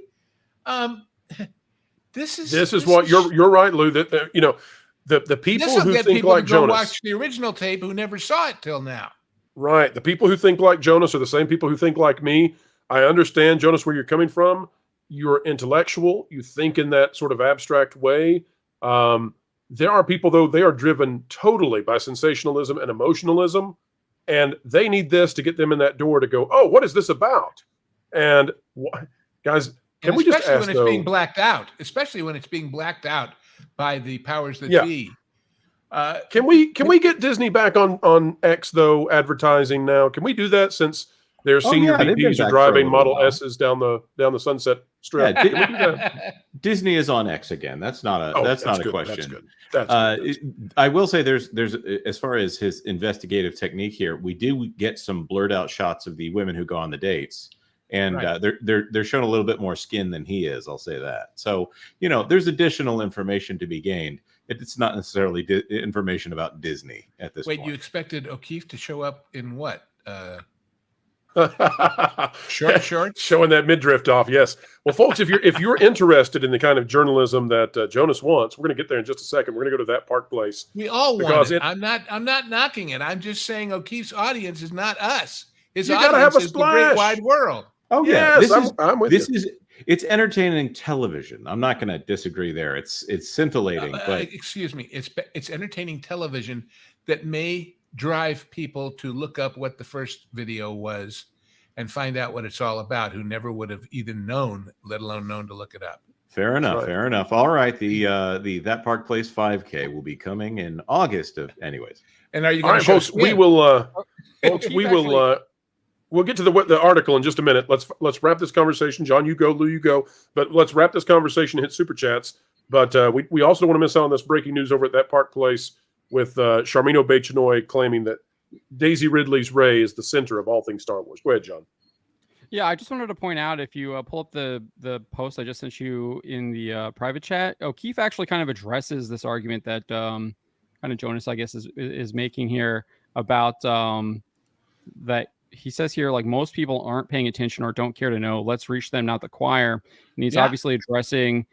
This is what you're right, Lou. That the people who think like Jonas watch the original tape who never saw it till now. Right, the people who think like Jonas are the same people who think like me. I understand, Jonas, where you're coming from. You're intellectual. You think in that sort of abstract way. There are people, though, they are driven totally by sensationalism and emotionalism. And they need this to get them in that door to go, oh, what is this about? And guys, can we just ask, when it's being blacked out, especially when it's being blacked out by the powers that be. Can we get Disney back on X, though, advertising now? Can we do that since their senior VPs are driving Model S's down the Sunset Strip? Yeah, can we do that? Disney is on X again. That's not a good. question. That's good. That's good. I will say there's as far as his investigative technique here, we do get some blurred out shots of the women who go on the dates, and they're showing a little bit more skin than he is. I'll say that. So there's additional information to be gained. It's not necessarily information about Disney at this point. Wait, you expected O'Keefe to show up in what? Shorts? Showing that midriff off, yes. Well, folks, if you're interested in the kind of journalism that Jonas wants, we're going to get there in just a second. We're going to go to that Park Place. We all want it. I'm not knocking it. I'm just saying O'Keefe's audience is not us. His audience is the great wide world. Oh yeah, yes, I'm with you. It's entertaining television. I'm not going to disagree there. It's scintillating. But excuse me, it's entertaining television that may drive people to look up what the first video was and find out what it's all about, who never would have even known, let alone known to look it up. Fair enough. Fair enough. All right. The That Park Place 5K will be coming in August anyways. And are you going to show folks, we will we'll get to the article in just a minute. Let's wrap this conversation. John, you go, Lou, you go. But let's wrap this conversation, hit super chats. But we also don't want to miss out on this breaking news over at That Park Place with Charmino Bechenoy claiming that Daisy Ridley's Rey is the center of all things Star Wars. Go ahead, John. Yeah, I just wanted to point out, if you pull up the post I just sent you in the private chat, O'Keefe actually kind of addresses this argument that kind of Jonas, I guess, is making here about that. He says here, like, most people aren't paying attention or don't care to know. Let's reach them, not the choir. And he's obviously addressing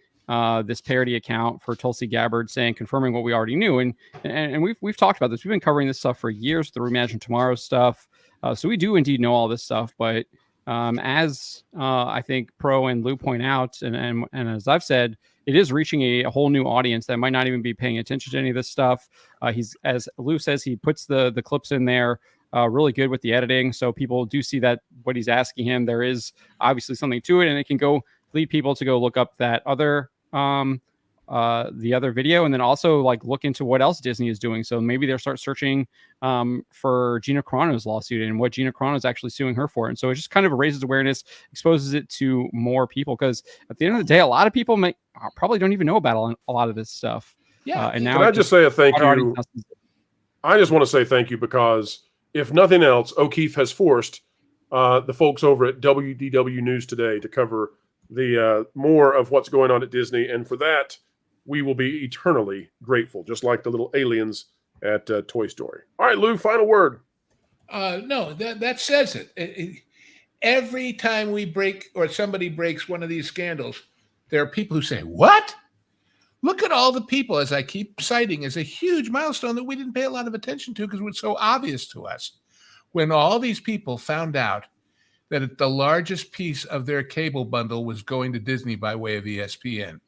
this parody account for Tulsi Gabbard, confirming what we already knew. And we've talked about this. We've been covering this stuff for years, the Reimagine Tomorrow stuff. So we do indeed know all this stuff. But as I think Pro and Lou point out, and as I've said, it is reaching a whole new audience that might not even be paying attention to any of this stuff. He's, as Lou says, he puts the clips in there really good with the editing. So people do see that what he's asking him, there is obviously something to it, and it can lead people to go look up that other the other video, and then also like look into what else Disney is doing. So maybe they'll start searching for Gina Carano's lawsuit and what Gina Carano is actually suing her for. And so it just kind of raises awareness, exposes it to more people, because at the end of the day, a lot of people probably don't even know about a lot of this stuff. Yeah. And now can I just say a thank you? I just want to say thank you, because if nothing else, O'Keefe has forced the folks over at WDW News Today to cover the more of what's going on at Disney. And for that, we will be eternally grateful, just like the little aliens at Toy Story. All right, Lou, final word. No, that says it. Every time we break or somebody breaks one of these scandals, there are people who say, what? Look at all the people, as I keep citing, as a huge milestone that we didn't pay a lot of attention to because it was so obvious to us. When all these people found out that the largest piece of their cable bundle was going to Disney by way of ESPN.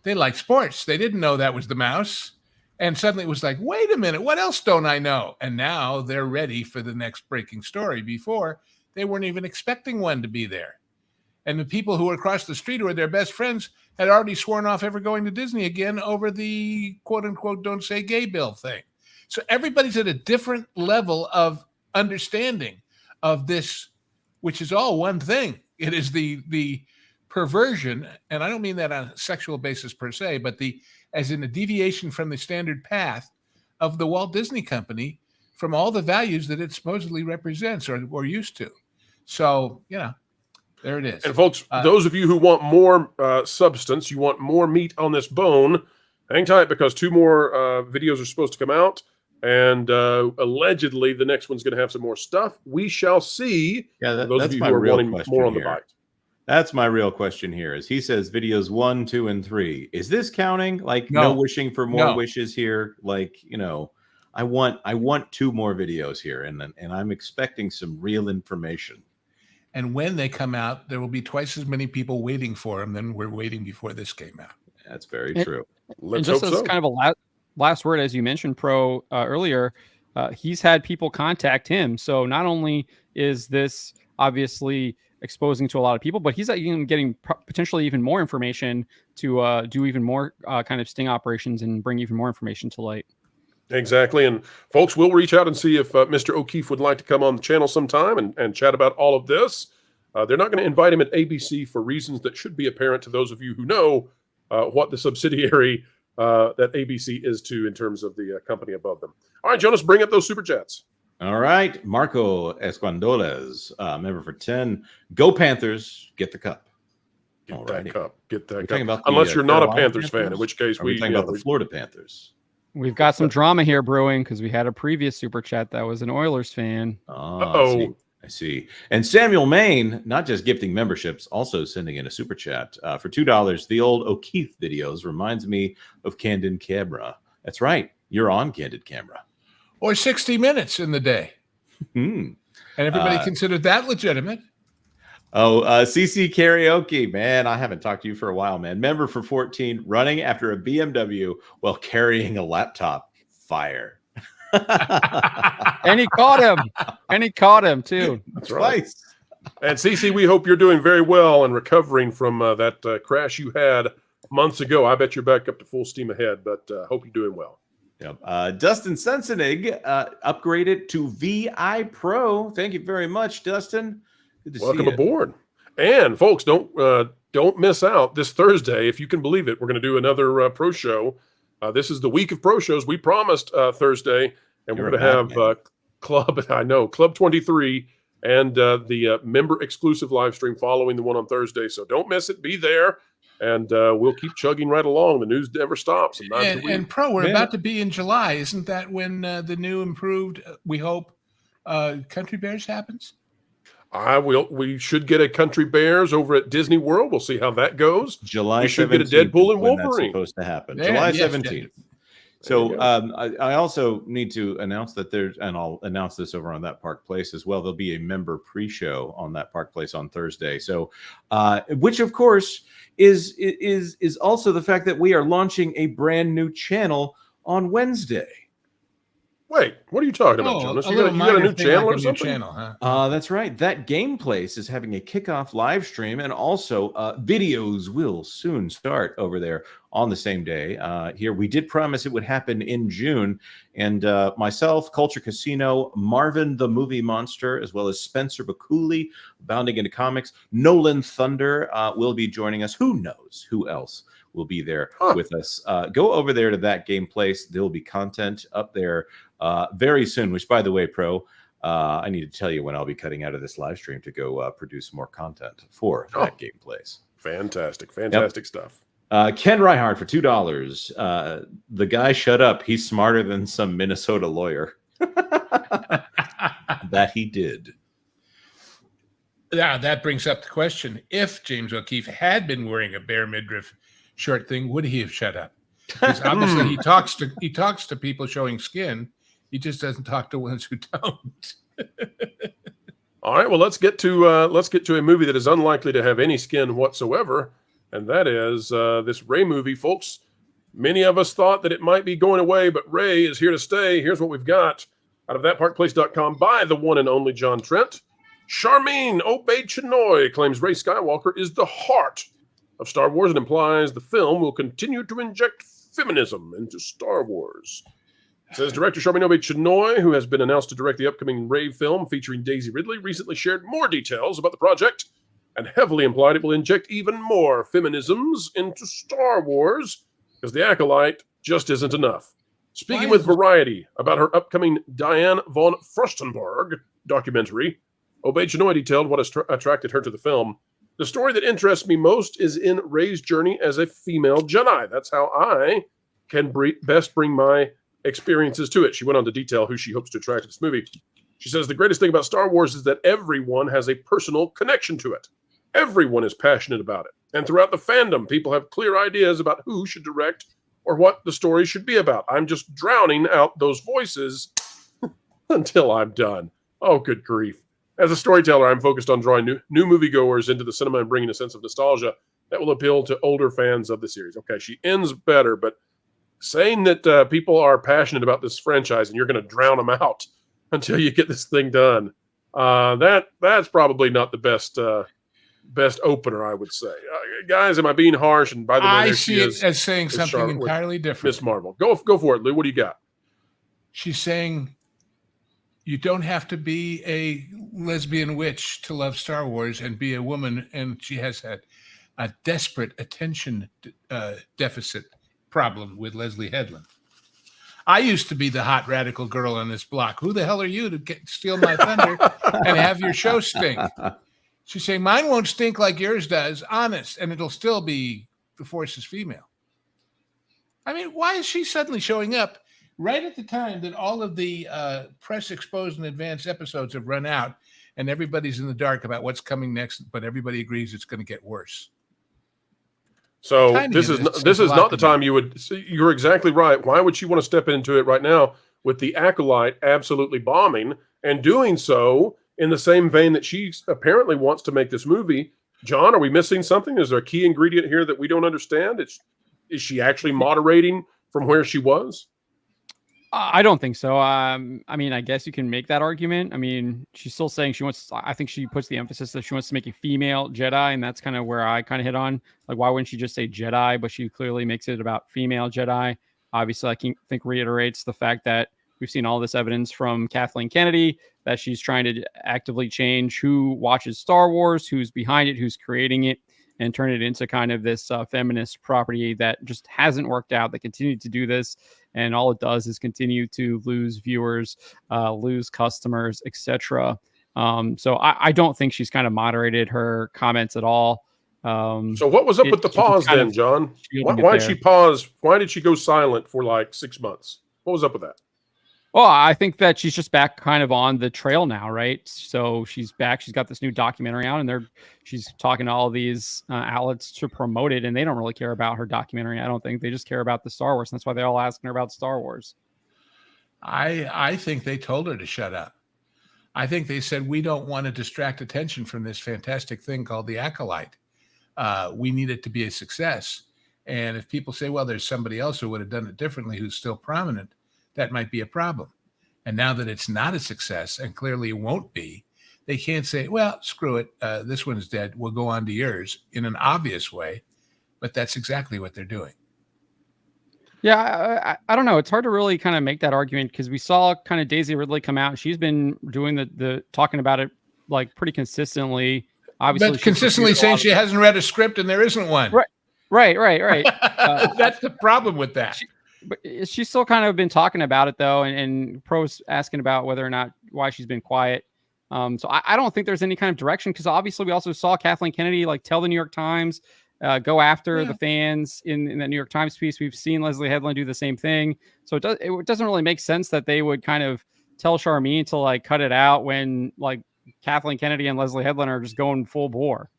They like sports. They didn't know that was the mouse. And suddenly it was like, wait a minute, what else don't I know? And now they're ready for the next breaking story. Before, they weren't even expecting one to be there. And the people who were across the street who were their best friends had already sworn off ever going to Disney again over the quote-unquote don't say gay bill thing. So everybody's at a different level of understanding of this, which is all one thing. It is the perversion, and I don't mean that on a sexual basis per se, but as in a deviation from the standard path of the Walt Disney Company from all the values that it supposedly represents or used to. So, there it is. And folks, those of you who want more substance, you want more meat on this bone, hang tight because 2 more videos are supposed to come out. And allegedly, the next one's going to have some more stuff. We shall see. Yeah, those that's of you my who are real wanting question more on the here. bite. That's my real question here. Is he says videos 1, 2, and 3. Is this counting? Like no wishing for more wishes here? Like I want 2 more videos here, and I'm expecting some real information. And when they come out, there will be twice as many people waiting for them than were waiting before this came out. That's very true. And just as kind of a last word, as you mentioned, Pro, earlier, he's had people contact him. So not only is this obviously exposing to a lot of people, but he's even getting potentially even more information to do even more kind of sting operations and bring even more information to light. Exactly. And folks, we'll reach out and see if Mr. O'Keefe would like to come on the channel sometime and chat about all of this. They're not going to invite him at ABC for reasons that should be apparent to those of you who know what the subsidiary that ABC is to in terms of the company above them. All right, Jonas, bring up those super chats. All right. Marco Esquandoles, member for 10. Go Panthers, get the cup. Get that cup. Get that cup. About unless you're not a Panthers fan, in which case we're talking about the Florida Panthers. We've got some drama here brewing because we had a previous super chat that was an Oilers fan. I see. And Samuel Main, not just gifting memberships, also sending in a super chat for $2. The old O'Keefe videos reminds me of Candid Camera. That's right. You're on Candid Camera. Or 60 Minutes in the day. And everybody considered that legitimate. CC Karaoke, man, I haven't talked to you for a while, man. Member for 14, running after a BMW while carrying a laptop. Fire. And he caught him too. That's right. And CC, we hope you're doing very well and recovering from that crash you had months ago. I bet you're back up to full steam ahead, but hope you're doing well. Yep. Dustin Sensenig upgraded to VI Pro. Thank you very much, Dustin. Welcome aboard. And folks, don't miss out this Thursday. If you can believe it, we're going to do another pro show. This is the week of pro shows. We promised Thursday, and we're going to have Club 23 and the member exclusive live stream following the one on Thursday. So don't miss it. Be there, and we'll keep chugging right along. The news never stops. And Pro, we're about to be in July. Isn't that when the new improved, we hope, Country Bears happens? We should get a Country Bears over at Disney World. We'll see how that goes. July 17th. We should get a Deadpool and Wolverine. That's supposed to happen. July 17th. So I also need to announce that and I'll announce this over on That Park Place as well. There'll be a member pre-show on That Park Place on Thursday. So, which of course is also the fact that we are launching a brand new channel on Wednesday. Wait, what are you talking about, Jonas? You got a new channel or something? That's right. That Game Place is having a kickoff live stream, and also videos will soon start over there on the same day. Here, we did promise it would happen in June, and myself, Culture Casino, Marvin the Movie Monster, as well as Spencer Bakuli, Bounding into Comics, Nolan Thunder will be joining us. Who knows who else will be there with us? Go over there to That Game Place. There will be content up there very soon, which, by the way, Pro, I need to tell you when I'll be cutting out of this live stream to go produce more content for that gameplays. Fantastic stuff. Ken Reihard for $2. The guy shut up. He's smarter than some Minnesota lawyer. That he did. Yeah, that brings up the question: if James O'Keefe had been wearing a bare midriff short thing, would he have shut up? Because obviously he talks to people showing skin. He just doesn't talk to ones who don't. All right, well, let's get to a movie that is unlikely to have any skin whatsoever, and that is this Ray movie, folks. Many of us thought that it might be going away, but Ray is here to stay. Here's what we've got out of thatparkplace.com by the one and only John Trent. Charmaine Obey-Chinoy claims Ray Skywalker is the heart of Star Wars and implies the film will continue to inject feminism into Star Wars. Says director Charmaine Obey-Chinoy, who has been announced to direct the upcoming Ray film featuring Daisy Ridley, recently shared more details about the project and heavily implied it will inject even more feminisms into Star Wars because The Acolyte just isn't enough. Speaking with Variety about her upcoming Diane von Furstenberg documentary, Obey-Chinoy detailed what attracted her to the film. The story that interests me most is in Rey's journey as a female Jedi. That's how I can best bring my experiences to it. She went on to detail who she hopes to attract to this movie. She says the greatest thing about Star Wars is that everyone has a personal connection to it. Everyone is passionate about it. And throughout the fandom, people have clear ideas about who should direct or what the story should be about. I'm just drowning out those voices until I'm done. Oh, good grief. As a storyteller, I'm focused on drawing new moviegoers into the cinema and bringing a sense of nostalgia that will appeal to older fans of the series. Okay, she ends better, but saying that people are passionate about this franchise and you're going to drown them out until you get this thing done, that's probably not the best opener, I would say. Guys, am I being harsh? And by the way, I see it as saying something entirely different. Miss Marvel. Go for it, Lou. What do you got? She's saying you don't have to be a lesbian witch to love Star Wars and be a woman, and she has had a desperate attention deficit problem with Leslie Headland. I used to be the hot radical girl on this block. Who the hell are you to steal my thunder and have your show stink? She's saying, mine won't stink like yours does, honest, and it'll still be the Force is female. I mean, why is she suddenly showing up right at the time that all of the press exposed and advanced episodes have run out and everybody's in the dark about what's coming next, but everybody agrees it's going to get worse? So this is not the time you would. You're exactly right. Why would she want to step into it right now with The Acolyte absolutely bombing and doing so in the same vein that she apparently wants to make this movie? John, are we missing something? Is there a key ingredient here that we don't understand? Is she actually moderating from where she was? I don't think so. I mean, I guess you can make that argument. I mean, she's still saying she wants. I think she puts the emphasis that she wants to make a female Jedi, and that's kind of where I kind of hit on. Like, why wouldn't she just say Jedi? But she clearly makes it about female Jedi. Obviously, I think reiterates the fact that we've seen all this evidence from Kathleen Kennedy that she's trying to actively change who watches Star Wars, who's behind it, who's creating it, and turn it into kind of this feminist property that just hasn't worked out. They continue to do this, and all it does is continue to lose viewers, lose customers, etc. So I don't think she's kind of moderated her comments at all. So what was up with the pause then, John? Why did she pause? Why did she go silent for like 6 months? What was up with that? Well, I think that she's just back kind of on the trail now, right? So she's back. She's got this new documentary out, and she's talking to all these outlets to promote it, and they don't really care about her documentary. I don't think they just care about the Star Wars. And that's why they're all asking her about Star Wars. I think they told her to shut up. I think they said, we don't want to distract attention from this fantastic thing called The Acolyte. We need it to be a success. And if people say, well, there's somebody else who would have done it differently who's still prominent, that might be a problem. And now that it's not a success, and clearly it won't be, they can't say, well, screw it, this one's dead, we'll go on to yours, in an obvious way. But that's exactly what they're doing. Yeah, I don't know. It's hard to really kind of make that argument because we saw kind of Daisy Ridley come out. She's been doing the talking about it like pretty consistently. Obviously, but consistently saying she hasn't read a script and there isn't one. Right. That's the problem with that. But she's still kind of been talking about it though, and Pro's asking about whether or not why she's been quiet. So I don't think there's any kind of direction, because obviously we also saw Kathleen Kennedy like tell the New York Times, go after the fans in the New York Times piece. We've seen Leslie Headland do the same thing. So it doesn't really make sense that they would kind of tell Charmaine to like cut it out when like Kathleen Kennedy and Leslie Headland are just going full bore.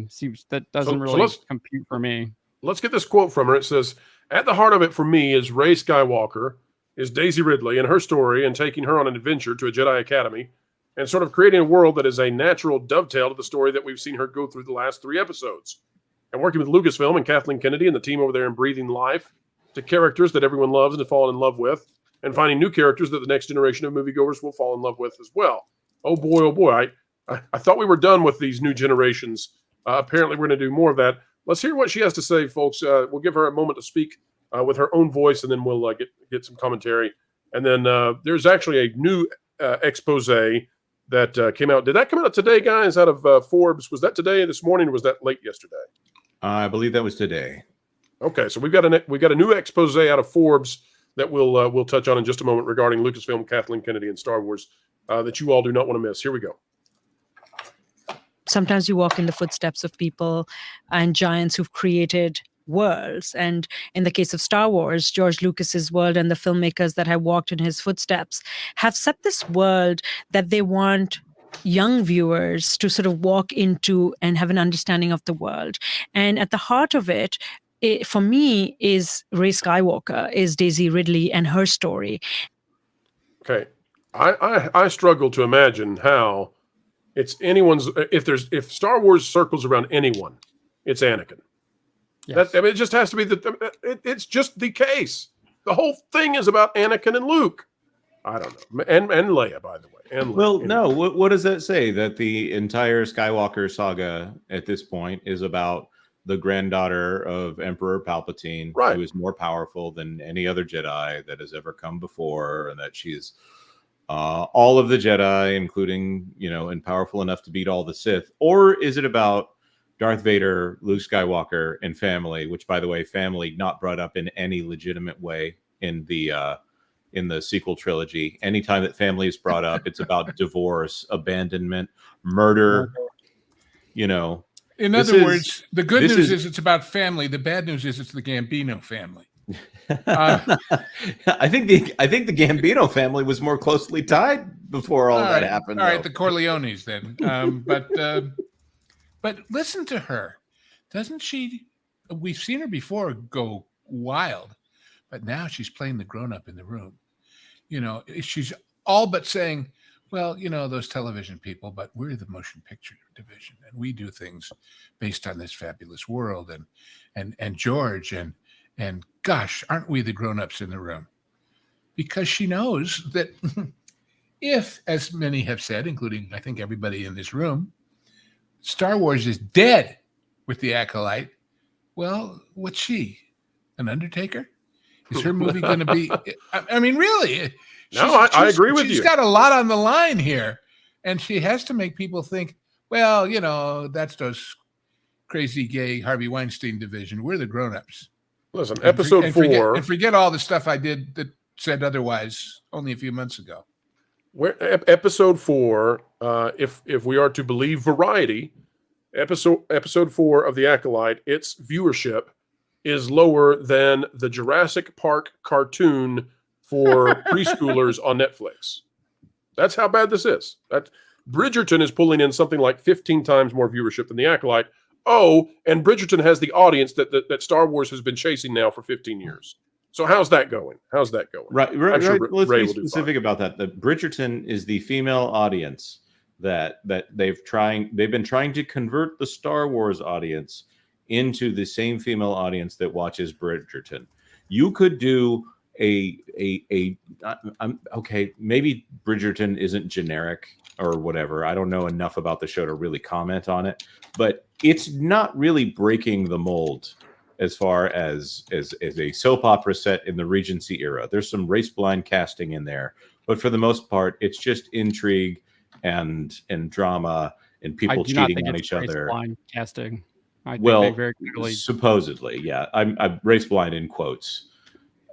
Seems that doesn't really compute for me. Let's get this quote from her. It says, "At the heart of it for me is Rey Skywalker, is Daisy Ridley and her story, and taking her on an adventure to a Jedi Academy and sort of creating a world that is a natural dovetail to the story that we've seen her go through the last 3 episodes. And working with Lucasfilm and Kathleen Kennedy and the team over there and breathing life to characters that everyone loves and to fall in love with, and finding new characters that the next generation of moviegoers will fall in love with as well." Oh boy. I thought we were done with these new generations. Apparently we're going to do more of that. Let's hear what she has to say, folks. We'll give her a moment to speak with her own voice, and then we'll get some commentary. And then there's actually a new expose that came out. Did that come out today, guys, out of Forbes? Was that today, this morning, or was that late yesterday? I believe that was today. Okay, so we've got a new expose out of Forbes that we'll touch on in just a moment regarding Lucasfilm, Kathleen Kennedy, and Star Wars that you all do not want to miss. Here we go. Sometimes you walk in the footsteps of people and giants who've created worlds. And in the case of Star Wars, George Lucas's world and the filmmakers that have walked in his footsteps have set this world that they want young viewers to sort of walk into and have an understanding of the world. And at the heart of it, for me, is Rey Skywalker, is Daisy Ridley and her story. Okay. I struggle to imagine how it's anyone's, if Star Wars circles around anyone, it's Anakin. Yes. It just has to be it's just the case. The whole thing is about Anakin and Luke. I don't know. And Leia, by the way. And well, Leia. No. What does that say? That the entire Skywalker saga at this point is about the granddaughter of Emperor Palpatine, right, who is more powerful than any other Jedi that has ever come before, and that she's all of the Jedi, including, and powerful enough to beat all the Sith? Or is it about Darth Vader, Luke Skywalker, and family? Which, by the way, family not brought up in any legitimate way in the sequel trilogy. Anytime that family is brought up, it's about divorce, abandonment, murder. In other words, the good news is it's about family. The bad news is it's the Gambino family. I think the Gambino family was more closely tied before all that happened. All right, the Corleones then. But listen to her. Doesn't she? We've seen her before go wild, but now she's playing the grown-up in the room. She's all but saying, well, those television people, but we're the motion picture division, and we do things based on this fabulous world, and George, and gosh, aren't we the grown-ups in the room? Because she knows that if, as many have said, including I think everybody in this room, Star Wars is dead with the Acolyte, well, what's she? An Undertaker? Is her movie going to be? I mean, really? No, I agree with you. She's got a lot on the line here, and she has to make people think, well, that's those crazy gay Harvey Weinstein division. We're the grown-ups. Listen, episode 4. And forget all the stuff I did that said otherwise only a few months ago. Episode 4, if we are to believe Variety, episode 4 of The Acolyte, its viewership is lower than the Jurassic Park cartoon for preschoolers on Netflix. That's how bad this is. Bridgerton is pulling in something like 15 times more viewership than The Acolyte. Oh, and Bridgerton has the audience that Star Wars has been chasing now for 15 years. So how's that going? Right. Let's be specific about that. The Bridgerton is the female audience that they've been trying to convert the Star Wars audience into the same female audience that watches Bridgerton. You could do okay, maybe Bridgerton isn't generic or whatever. I don't know enough about the show to really comment on it, but it's not really breaking the mold as far as a soap opera set in the Regency era. There's some race-blind casting in there, but for the most part, it's just intrigue and drama and people cheating on each other. Race-blind casting. I think they very clearly... supposedly, yeah. I'm race-blind in quotes.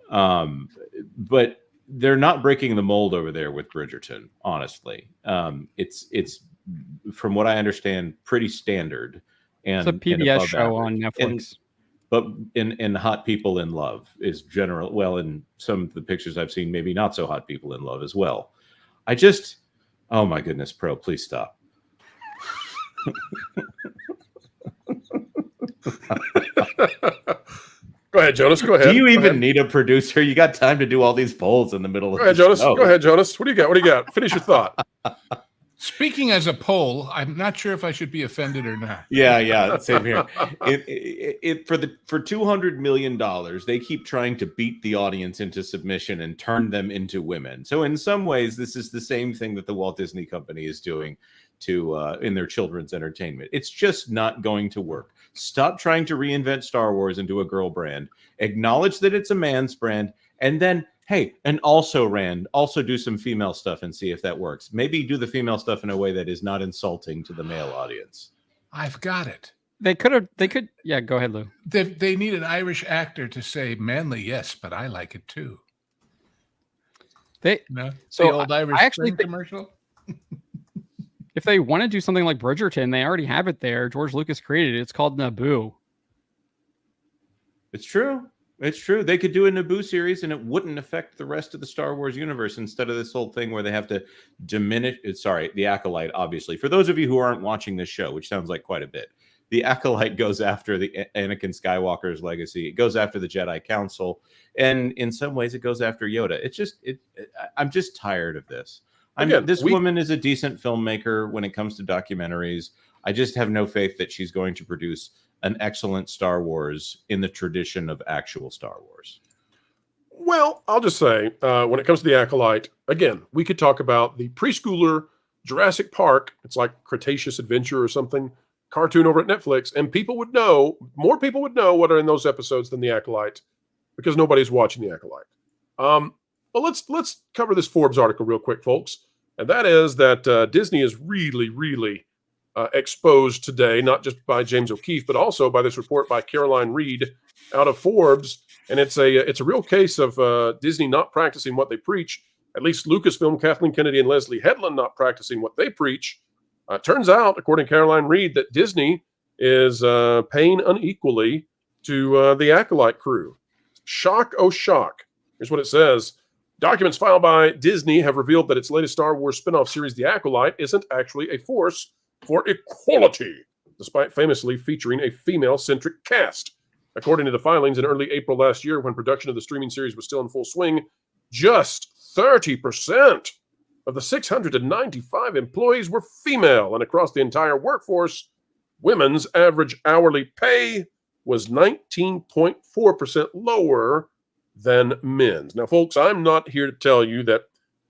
But they're not breaking the mold over there with Bridgerton. Honestly, it's from what I understand pretty standard. And It's a PBS above show average. on Netflix. But in Hot People in Love is general. Well, in some of the pictures I've seen, maybe not so hot people in love as well. Oh my goodness, Pro, please stop. Go ahead, Jonas. Go ahead. Do you even need a producer? You got time to do all these polls in the middle of Go ahead, the Jonas. show. Go ahead, Jonas. What do you got? What do you got? Finish your thought. Speaking as a poll, I'm not sure if I should be offended or not. Yeah, same here. For $200 million, they keep trying to beat the audience into submission and turn them into women. So in some ways, this is the same thing that the Walt Disney Company is doing to in their children's entertainment. It's just not going to work. Stop trying to reinvent Star Wars into a girl brand. Acknowledge that it's a man's brand, and then hey, and also Rand, also do some female stuff and see if that works. Maybe do the female stuff in a way that is not insulting to the male audience. I've got it. They could. Yeah, go ahead, Lou. They need an Irish actor to say manly, yes, but I like it too. The old Irish Spring commercial. If they want to do something like Bridgerton, they already have it there. George Lucas created it. It's called Naboo. It's true. It's true. They could do a Naboo series and it wouldn't affect the rest of the Star Wars universe instead of this whole thing where they have to diminish. The Acolyte, obviously. For those of you who aren't watching this show, which sounds like quite a bit, the Acolyte goes after the Anakin Skywalker's legacy. It goes after the Jedi Council. And in some ways, it goes after Yoda. I'm just tired of this. This woman is a decent filmmaker when it comes to documentaries. I just have no faith that she's going to produce an excellent Star Wars in the tradition of actual Star Wars. Well, I'll just say, when it comes to the Acolyte, again, we could talk about the preschooler Jurassic Park. It's like Cretaceous Adventure or something, cartoon over at Netflix, and more people would know what are in those episodes than the Acolyte, because nobody's watching the Acolyte. Well, let's cover this Forbes article real quick, folks, and that is that Disney is really exposed today, not just by James O'Keefe, but also by this report by Caroline Reed out of Forbes. And it's a real case of Disney not practicing what they preach, at least Lucasfilm, Kathleen Kennedy, and Leslie Headland not practicing what they preach. Turns out, according to Caroline Reed, that Disney is paying unequally to the Acolyte crew. Shock, oh shock. Here's what it says. Documents filed by Disney have revealed that its latest Star Wars spin-off series, The Acolyte, isn't actually a force for equality, despite famously featuring a female-centric cast. According to the filings in early April last year, when production of the streaming series was still in full swing, just 30% of the 695 employees were female, and across the entire workforce, women's average hourly pay was 19.4% lower than men's. Now, folks, I'm not here to tell you that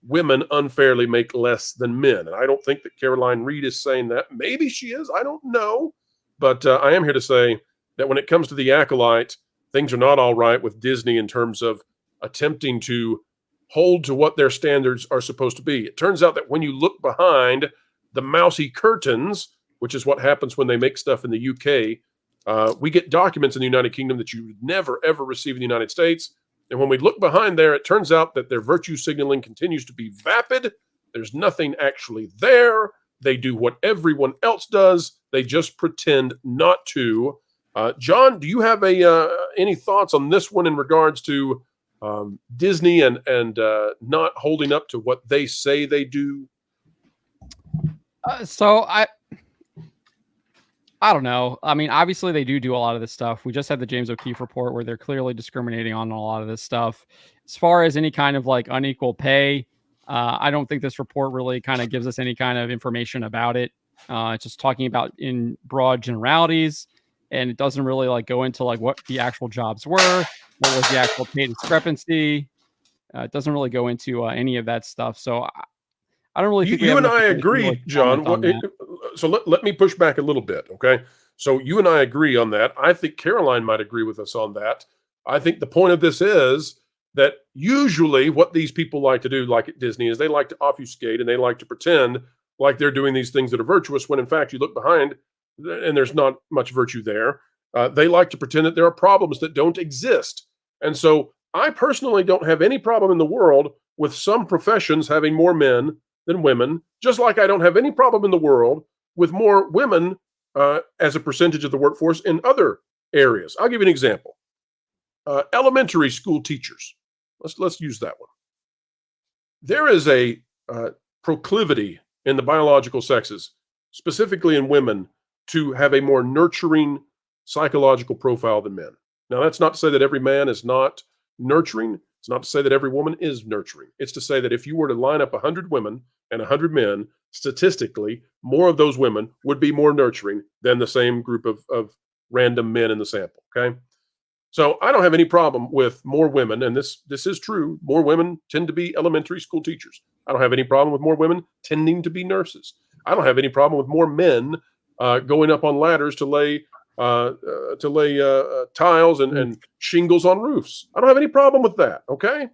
women unfairly make less than men. And I don't think that Caroline Reed is saying that. Maybe she is. I don't know. But I am here to say that when it comes to the Acolyte, things are not all right with Disney in terms of attempting to hold to what their standards are supposed to be. It turns out that when you look behind the mousy curtains, which is what happens when they make stuff in the UK, we get documents in the United Kingdom that you would never, ever receive in the United States. And when we look behind there, it turns out that their virtue signaling continues to be vapid. There's nothing actually there. They do what everyone else does. They just pretend not to. John, do you have any thoughts on this one in regards to Disney and not holding up to what they say they do? I don't know. I mean, obviously they do a lot of this stuff. We just had the James O'Keefe report where they're clearly discriminating on a lot of this stuff. As far as any kind of like unequal pay, I don't think this report really kind of gives us any kind of information about it. It's just talking about in broad generalities, and it doesn't really like go into like what the actual jobs were, what was the actual pay discrepancy. It doesn't really go into any of that stuff. So I don't really think you and I agree, John. So let me push back a little bit, okay? So you and I agree on that. I think Caroline might agree with us on that. I think the point of this is that usually what these people like to do, like at Disney, is they like to obfuscate and they like to pretend like they're doing these things that are virtuous when in fact you look behind and there's not much virtue there. They like to pretend that there are problems that don't exist. And so I personally don't have any problem in the world with some professions having more men than women, just like I don't have any problem in the world with more women as a percentage of the workforce in other areas. I'll give you an example. Elementary school teachers. Let's use that one. There is a proclivity in the biological sexes, specifically in women, to have a more nurturing psychological profile than men. Now, that's not to say that every man is not nurturing. It's not to say that every woman is nurturing. It's to say that if you were to line up 100 women and 100 men, statistically, more of those women would be more nurturing than the same group of random men in the sample, okay? So I don't have any problem with more women, and this is true. More women tend to be elementary school teachers. I don't have any problem with more women tending to be nurses. I don't have any problem with more men going up on ladders to lay tiles and shingles on roofs. I don't have any problem with that, okay?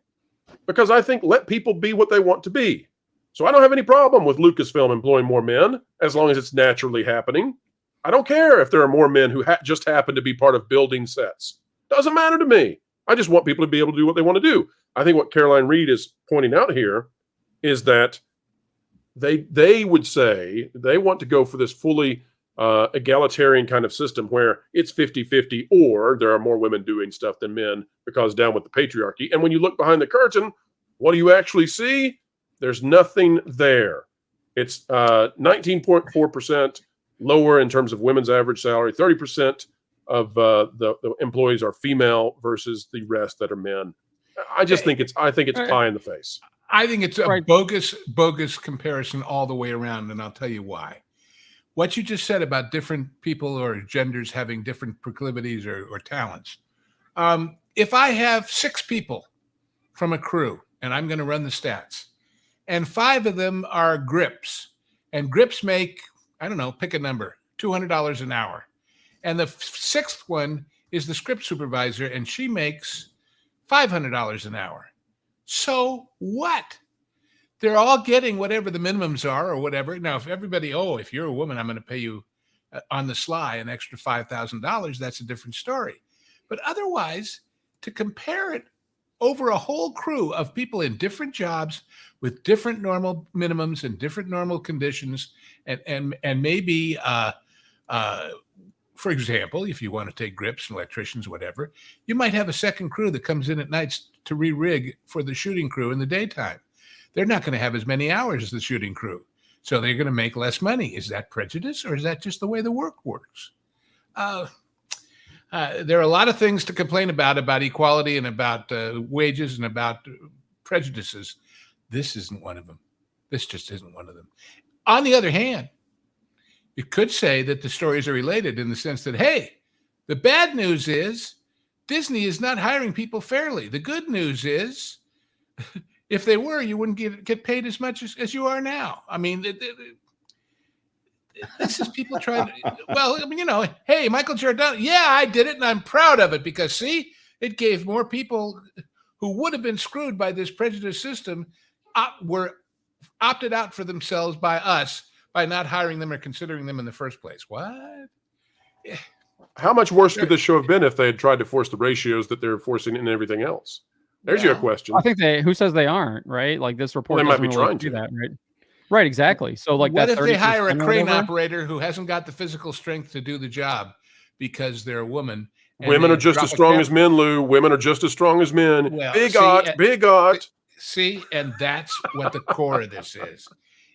Because I think let people be what they want to be. So I don't have any problem with Lucasfilm employing more men as long as it's naturally happening. I don't care if there are more men who just happen to be part of building sets. Doesn't matter to me. I just want people to be able to do what they want to do. I think what Caroline Reed is pointing out here is that they would say they want to go for this fully egalitarian kind of system where it's 50-50 or there are more women doing stuff than men because down with the patriarchy. And when you look behind the curtain, what do you actually see? There's nothing there. It's 19.4% lower in terms of women's average salary. 30% of the employees are female versus the rest that are men. I think it's pie in the face. I think it's a bogus comparison all the way around, and I'll tell you why. What you just said about different people or genders having different proclivities or talents. If I have 6 people from a crew, and I'm going to run the stats, and 5 of them are grips, and grips make, I don't know, pick a number, $200 an hour. And the 6th one is the script supervisor, and she makes $500 an hour. So what? They're all getting whatever the minimums are or whatever. Now, if if you're a woman, I'm going to pay you on the sly an extra $5,000, that's a different story. But otherwise, to compare it over a whole crew of people in different jobs with different normal minimums and different normal conditions, and maybe, for example, if you want to take grips and electricians, whatever, you might have a second crew that comes in at nights to re-rig for the shooting crew in the daytime. They're not going to have as many hours as the shooting crew, so they're going to make less money. Is that prejudice, or is that just the way the work works? There are a lot of things to complain about equality and about wages and about prejudices. This isn't one of them. This just isn't one of them. On the other hand, you could say that the stories are related in the sense that, hey, the bad news is Disney is not hiring people fairly. The good news is if they were, you wouldn't get paid as much as you are now. I mean, this is people trying to, well, I mean, hey, Michael Giordano, yeah, I did it and I'm proud of it because, see, it gave more people who would have been screwed by this prejudice system were opted out for themselves by us by not hiring them or considering them in the first place. What? How much worse could this show have been if they had tried to force the ratios that they're forcing in everything else? There's your question. I think who says they aren't, right? Like this report they might be really trying do to that, right? Right, exactly. So like what that if they hire a crane whatever? operator who hasn't got the physical strength to do the job because they're a woman? Women are just as strong as men, Lou. Women are just as strong as men. Well, big art. See, and that's what the core of this is.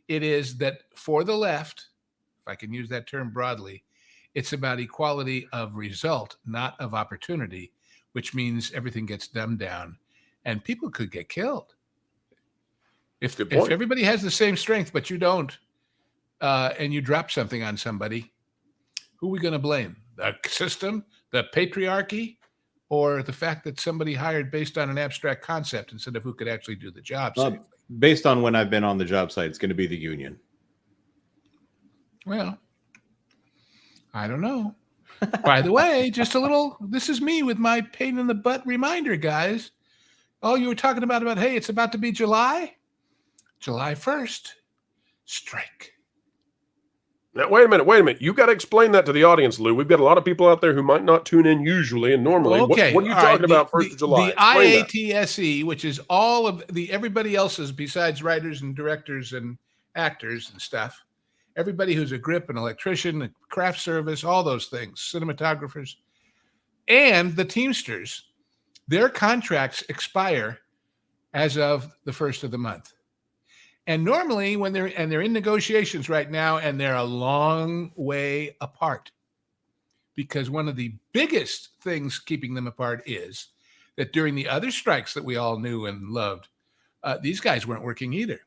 It is that for the left, if I can use that term broadly, it's about equality of result, not of opportunity, which means everything gets dumbed down and people could get killed. If everybody has the same strength, but you don't, and you drop something on somebody, who are we going to blame? The system, the patriarchy, or the fact that somebody hired based on an abstract concept instead of who could actually do the job safely? Based on when I've been on the job site, it's going to be the union. Well, I don't know. By the way, just a little, this is me with my pain in the butt reminder, guys. Oh, you were talking about, hey, it's about to be July 1st, strike. Now, wait a minute. You got to explain that to the audience, Lou. We've got a lot of people out there who might not tune in usually and normally. Okay. What are you talking about 1st of July? The IATSE, which is all of everybody else's besides writers and directors and actors and stuff. Everybody who's a grip, an electrician, a craft service, all those things, cinematographers, and the Teamsters, their contracts expire as of the 1st of the month. And normally when they're in negotiations right now, and they're a long way apart, because one of the biggest things keeping them apart is that during the other strikes that we all knew and loved, these guys weren't working either.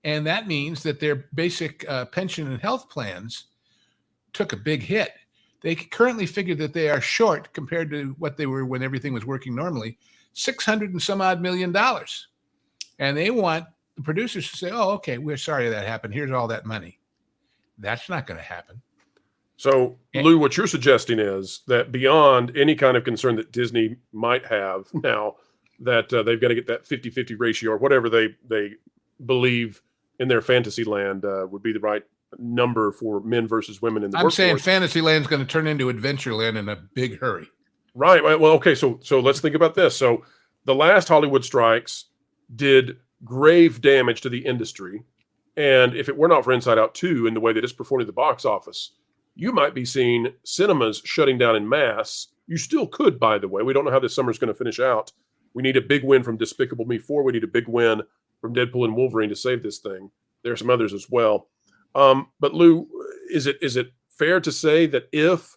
And that means that their basic pension and health plans took a big hit. They currently figure that they are short compared to what they were when everything was working normally, $600 and some odd million. And they want the producers to say, oh, okay, we're sorry that happened. Here's all that money. That's not going to happen. So, Lou, what you're suggesting is that beyond any kind of concern that Disney might have now, that they've got to get that 50-50 ratio or whatever they believe in their fantasy land would be the right number for men versus women in the workforce. I'm saying Fantasyland's going to turn into Adventureland in a big hurry. Right. Well, okay. So let's think about this. So the last Hollywood strikes did grave damage to the industry. And if it were not for Inside Out 2 and the way that it's performed at the box office, you might be seeing cinemas shutting down in mass. You still could, by the way. We don't know how this summer's going to finish out. We need a big win from Despicable Me 4. We need a big win from Deadpool and Wolverine to save this thing. There are some others as well. But Lou, is it fair to say that if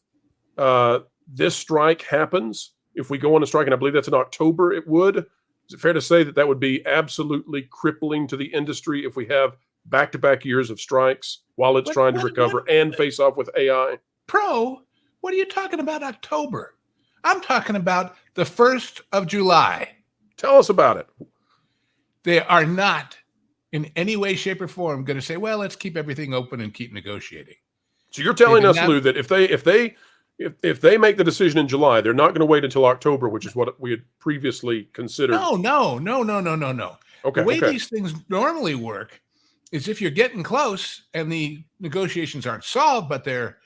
this strike happens, if we go on a strike, and I believe that's in October, it would, is it fair to say that would be absolutely crippling to the industry if we have back-to-back years of strikes while it's trying to recover and face off with AI? Pro, what are you talking about October? I'm talking about the 1st of July. Tell us about it. They are not in any way, shape, or form going to say, well, let's keep everything open and keep negotiating. So you're telling us, Lou, that if they make the decision in July, they're not going to wait until October, which is what we had previously considered. No. Okay. The way these things normally work is if you're getting close and the negotiations aren't solved, but they're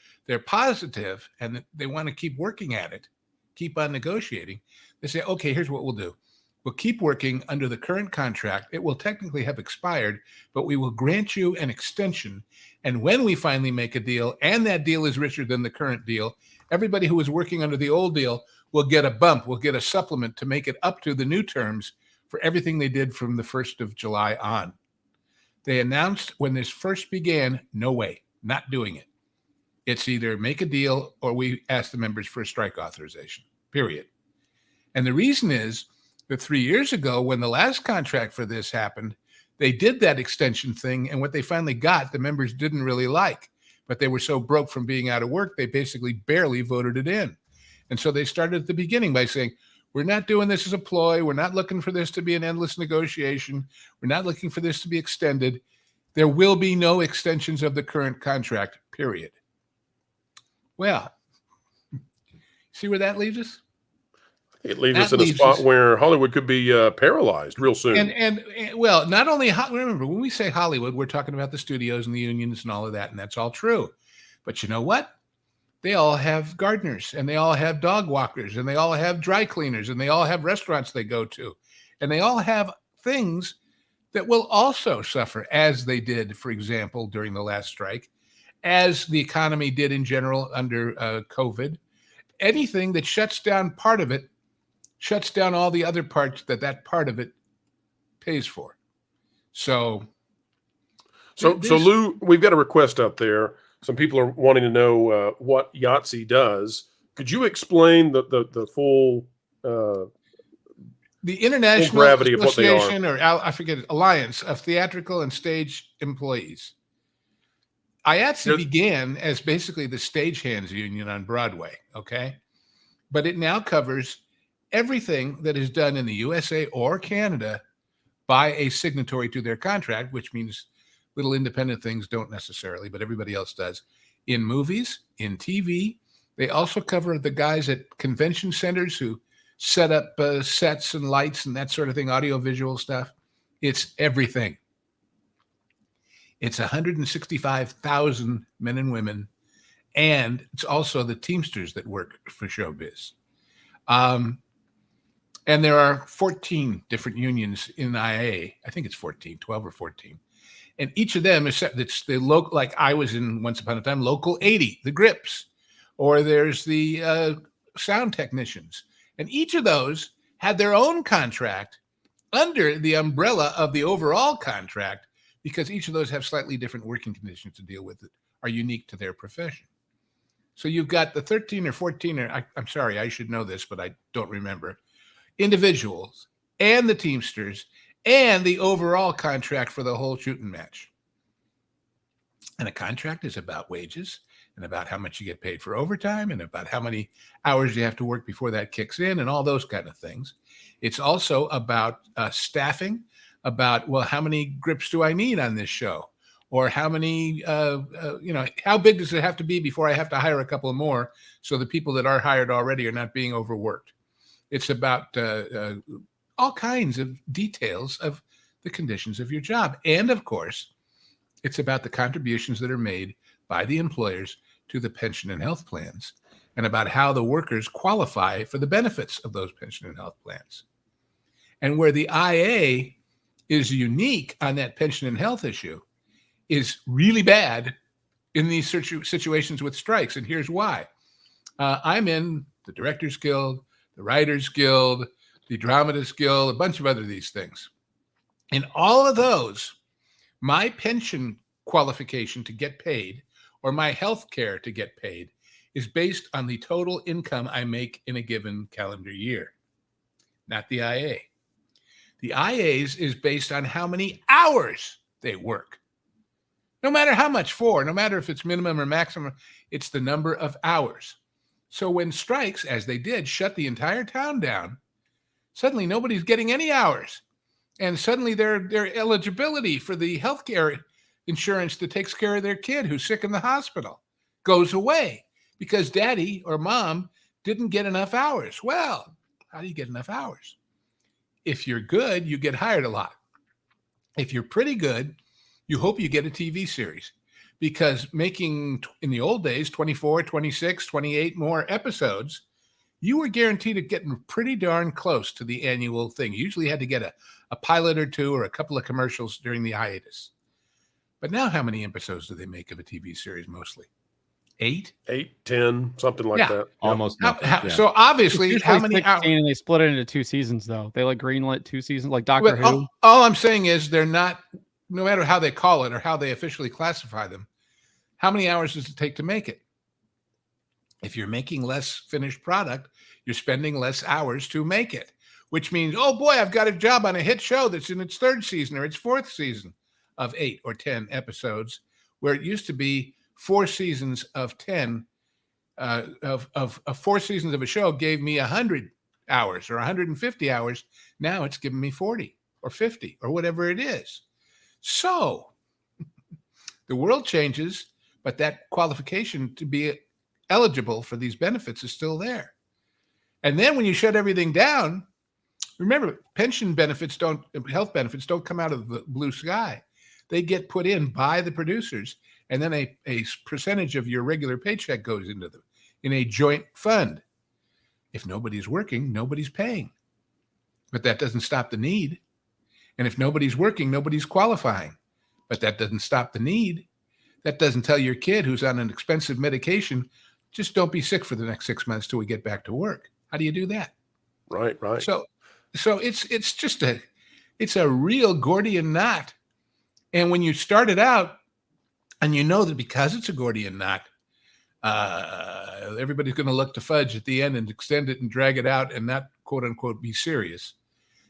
positive and they want to keep working at it, keep on negotiating, they say, okay, here's what we'll do. We'll keep working under the current contract. It will technically have expired, but we will grant you an extension. And when we finally make a deal, and that deal is richer than the current deal, everybody who was working under the old deal will get a bump, will get a supplement to make it up to the new terms for everything they did from the 1st of July on. They announced when this first began, no way, not doing it. It's either make a deal or we ask the members for a strike authorization, period. And the reason is that 3 years ago, when the last contract for this happened, they did that extension thing. And what they finally got, the members didn't really like, but they were so broke from being out of work, they basically barely voted it in. And so they started at the beginning by saying, we're not doing this as a ploy. We're not looking for this to be an endless negotiation. We're not looking for this to be extended. There will be no extensions of the current contract, period. Well, see where that leaves us? It leaves us in a spot where Hollywood could be paralyzed real soon. And well, not only, remember, when we say Hollywood, we're talking about the studios and the unions and all of that, and that's all true. But you know what? They all have gardeners, and they all have dog walkers, and they all have dry cleaners, and they all have restaurants they go to. And they all have things that will also suffer, as they did, for example, during the last strike, as the economy did in general under COVID. Anything that shuts down part of it shuts down all the other parts that part of it pays for. So Lou, we've got a request out there. Some people are wanting to know what Yahtzee does. Could you explain the full the International gravity of what they Association, or I forget, Alliance of Theatrical and Stage Employees? IATSE began as basically the stagehands union on Broadway, okay? But it now covers everything that is done in the USA or Canada by a signatory to their contract, which means little independent things don't necessarily, but everybody else does. In movies, in TV, they also cover the guys at convention centers who set up sets and lights and that sort of thing, audio-visual stuff. It's everything. It's 165,000 men and women, and it's also the Teamsters that work for showbiz. And there are 14 different unions in IA. I think it's 14, 12 or 14. And each of them is it's the local, like I was in once upon a time, Local 80, the Grips, or there's the sound technicians. And each of those had their own contract under the umbrella of the overall contract, because each of those have slightly different working conditions to deal with that are unique to their profession. So you've got the 13 or 14, or I'm sorry, I should know this, but I don't remember, individuals and the Teamsters and the overall contract for the whole shooting match. And a contract is about wages and about how much you get paid for overtime and about how many hours you have to work before that kicks in and all those kind of things. It's also about staffing, about, well, how many grips do I need on this show? Or how many, how big does it have to be before I have to hire a couple more so the people that are hired already are not being overworked? It's about all kinds of details of the conditions of your job. And of course, it's about the contributions that are made by the employers to the pension and health plans, and about how the workers qualify for the benefits of those pension and health plans. And where the IA is unique on that pension and health issue is really bad in these situations with strikes. And here's why. I'm in the Directors Guild, the Writers Guild, the Dramatists Guild, a bunch of other these things. In all of those, my pension qualification to get paid or my health care to get paid is based on the total income I make in a given calendar year, not the IA. The IA's is based on how many hours they work. No matter how much for, no matter if it's minimum or maximum, it's the number of hours. So when strikes, as they did, shut the entire town down, suddenly nobody's getting any hours. And suddenly their eligibility for the health care insurance that takes care of their kid who's sick in the hospital goes away because daddy or mom didn't get enough hours. Well, how do you get enough hours? If you're good, you get hired a lot. If you're pretty good, you hope you get a TV series, because making, in the old days, 24, 26, 28 more episodes, you were guaranteed to get pretty darn close to the annual thing. You usually had to get a pilot or two or a couple of commercials during the hiatus. But now how many episodes do they make of a TV series mostly? 8? 8, 10, something like that. Almost. So obviously, how many hours? And they split it into 2 seasons, though. They greenlit 2 seasons, like Doctor Who. All I'm saying is they're not, no matter how they call it or how they officially classify them, how many hours does it take to make it? If you're making less finished product, you're spending less hours to make it, which means, oh boy, I've got a job on a hit show that's in its 3rd season or its 4th season of 8 or 10 episodes, where it used to be 4 seasons of 10, of 4 seasons of a show gave me 100 hours or 150 hours. Now it's giving me 40 or 50 or whatever it is. So the world changes, but that qualification to be eligible for these benefits is still there. And then when you shut everything down, remember, pension benefits health benefits don't come out of the blue sky. They get put in by the producers, and then a percentage of your regular paycheck goes into them in a joint fund. If nobody's working, nobody's paying. But that doesn't stop the need. And if nobody's working, nobody's qualifying. But that doesn't stop the need. That doesn't tell your kid who's on an expensive medication, just don't be sick for the next 6 months till we get back to work. How do you do that? Right. So it's just a real Gordian knot. And when you start it out, and you know that because it's a Gordian knot, everybody's going to look to fudge at the end and extend it and drag it out and not, quote unquote, be serious.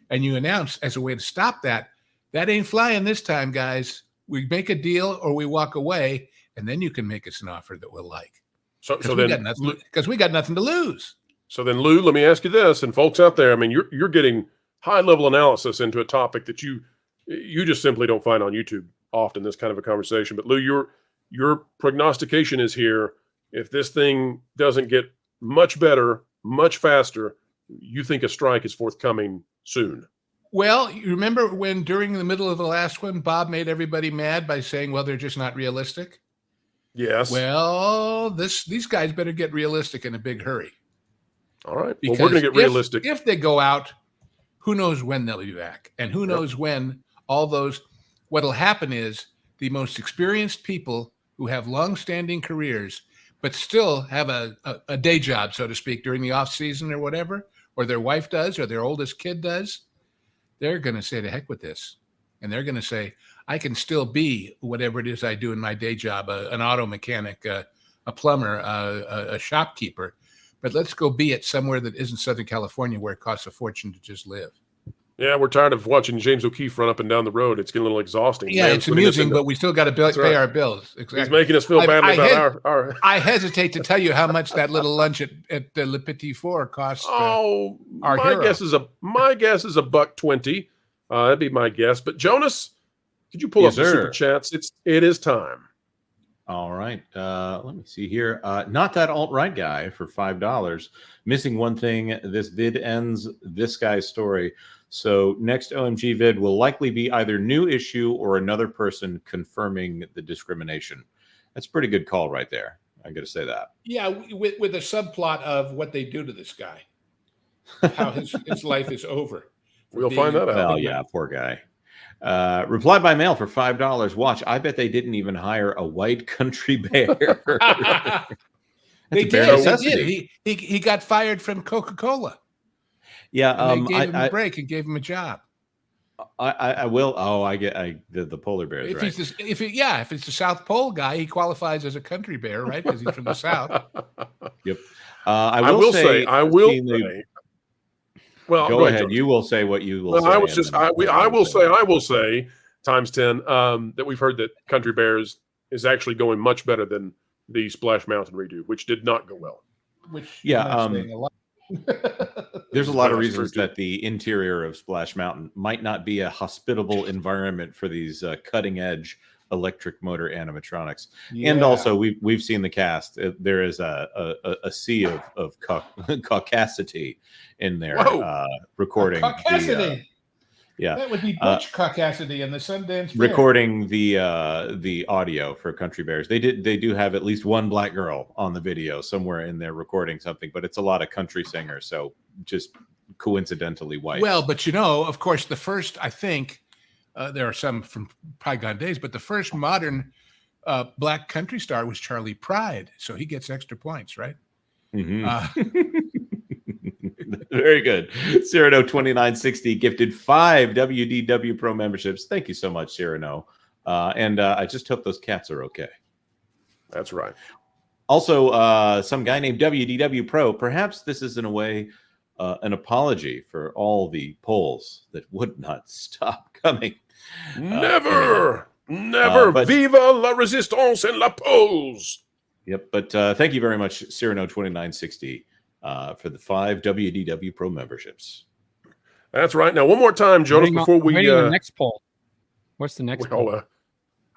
And you announce as a way to stop that ain't flying this time, guys. We make a deal or we walk away, and then you can make us an offer that we'll like. Because we got nothing to lose. So then, Lou, let me ask you this, and folks out there, I mean, you're getting high-level analysis into a topic that you just simply don't find on YouTube often, this kind of a conversation. But Lou, your prognostication is here. If this thing doesn't get much better, much faster, you think a strike is forthcoming soon? Well, you remember when during the middle of the last one, Bob made everybody mad by saying, well, they're just not realistic? Yes. Well, these guys better get realistic in a big hurry. All right. Because well, we're going to get realistic. If they go out, who knows when they'll be back? And who knows when all those, what'll happen is the most experienced people who have long-standing careers, but still have a day job, so to speak, during the off season or whatever, or their wife does, or their oldest kid does, they're going to say, to heck with this. And they're going to say, I can still be whatever it is I do in my day job, an auto mechanic, a plumber, a shopkeeper. But let's go be it somewhere that isn't Southern California where it costs a fortune to just live. Yeah, we're tired of watching James O'Keefe run up and down the road. It's getting a little exhausing. Yeah, it's amusing, but we still got to pay our bills. Exactly. He's making us feel badly about our... I hesitate to tell you how much that little lunch at Le Petit Four cost. Our hero. my guess is $1.20. That'd be my guess. But Jonas, could you pull up the super chats? It is time. All right. Let me see here. Not that alt-right guy for $5. Missing one thing. This vid ends this guy's story. So next OMG vid will likely be either new issue or another person confirming the discrimination. That's a pretty good call right there. I got to say that. Yeah, with a subplot of what they do to this guy. How his life is over. We'll find that out. Well, yeah, poor guy. Reply by mail for $5. Watch, I bet they didn't even hire a white country bear. They did. He got fired from Coca-Cola. Yeah, and they gave him a break and gave him a job. I will. Oh, I get the polar bears. If right. if it's the South Pole guy, he qualifies as a country bear, right? Because he's from the South. Yep. I will say. Well, go ahead. You will say what you will say. I will say times 10 that we've heard that Country Bears is actually going much better than the Splash Mountain redo, which did not go well. There's a lot of reasons that the interior of Splash Mountain might not be a hospitable environment for these cutting edge electric motor animatronics. Yeah. And also we've seen the cast. There is a sea of caucasity in there recording caucasity. Yeah, that would be Butch Caucasity in the Sundance Fair. Recording the audio for Country Bears. They do have at least one black girl on the video somewhere in there recording something, but it's a lot of country singers, so just coincidentally white. Well, but of course, the first, I think, there are some from bygone days, but the first modern black country star was Charlie Pride, so he gets extra points, right? Mm-hmm. Very good. Cyrano 2960 gifted 5 WDW Pro memberships. Thank you so much, Cyrano. And I just hope those cats are okay. That's right. Also, some guy named WDW Pro. Perhaps this is in a way an apology for all the polls that would not stop coming. Never. Viva la resistance and la pose. Yep. But thank you very much, Cyrano 2960. For the 5 WDW Pro memberships. That's right. Now, one more time, Jonas, before we the next poll. What's the next poll?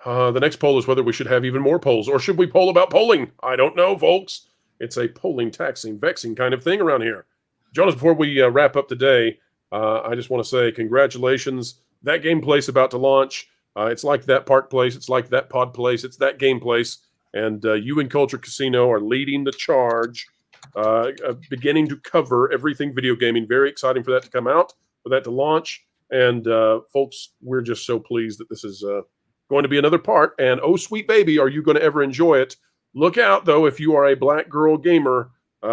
The next poll is whether we should have even more polls, or should we poll about polling? I don't know, folks. It's a polling, taxing, vexing kind of thing around here. Jonas, before we wrap up today, I just want to say congratulations. That game place about to launch. It's like that park place. It's like that pod place. It's that game place. And you and Culture Casino are leading the charge. Beginning to cover everything video gaming. Very exciting for that to come out, for that to launch. And folks, we're just so pleased that this is going to be another part. And oh, sweet baby, are you going to ever enjoy it? Look out, though, if you are a black girl gamer,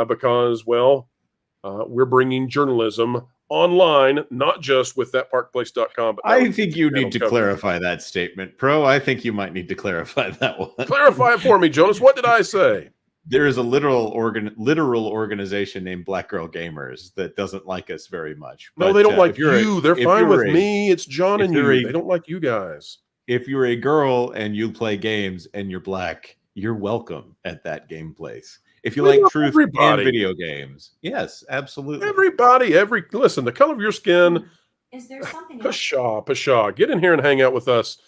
because, we're bringing journalism online, not just with thatparkplace.com. But I think you need to clarify that statement, Pro. I think you might need to clarify that one. Clarify it for me, Jonas. What did I say? There is a literal organization named Black Girl Gamers that doesn't like us very much. No, they don't like you. They're fine with me. It's John and you. They don't like you guys. If you're a girl and you play games and you're black, you're welcome at that game place. If you like truth and video games, yes, absolutely. Everybody, listen, the color of your skin. Is there something? Pshaw. Get in here and hang out with us.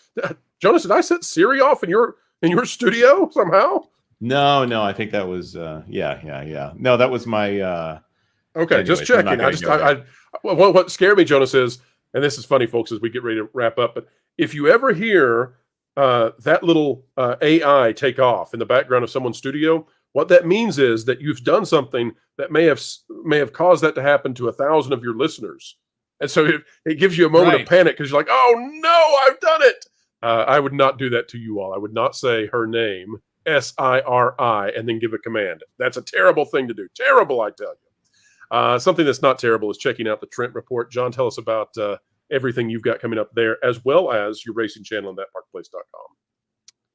Jonas, did I set Siri off in your studio somehow? No, I think that was yeah. No, that was my okay, anyways, just checking. What scared me, Jonas, is and this is funny, folks, as we get ready to wrap up, but if you ever hear that little AI take off in the background of someone's studio, what that means is that you've done something that may have caused that to happen to 1,000 of your listeners. And so it gives you a moment of panic because you're like, oh no, I've done it. I would not do that to you all. I would not say her name, SIRI, and then give a command. That's a terrible thing to do. Terrible, I tell you. Something that's not terrible is checking out the Trent Report. John, tell us about everything you've got coming up there, as well as your racing channel on thatparkplace.com.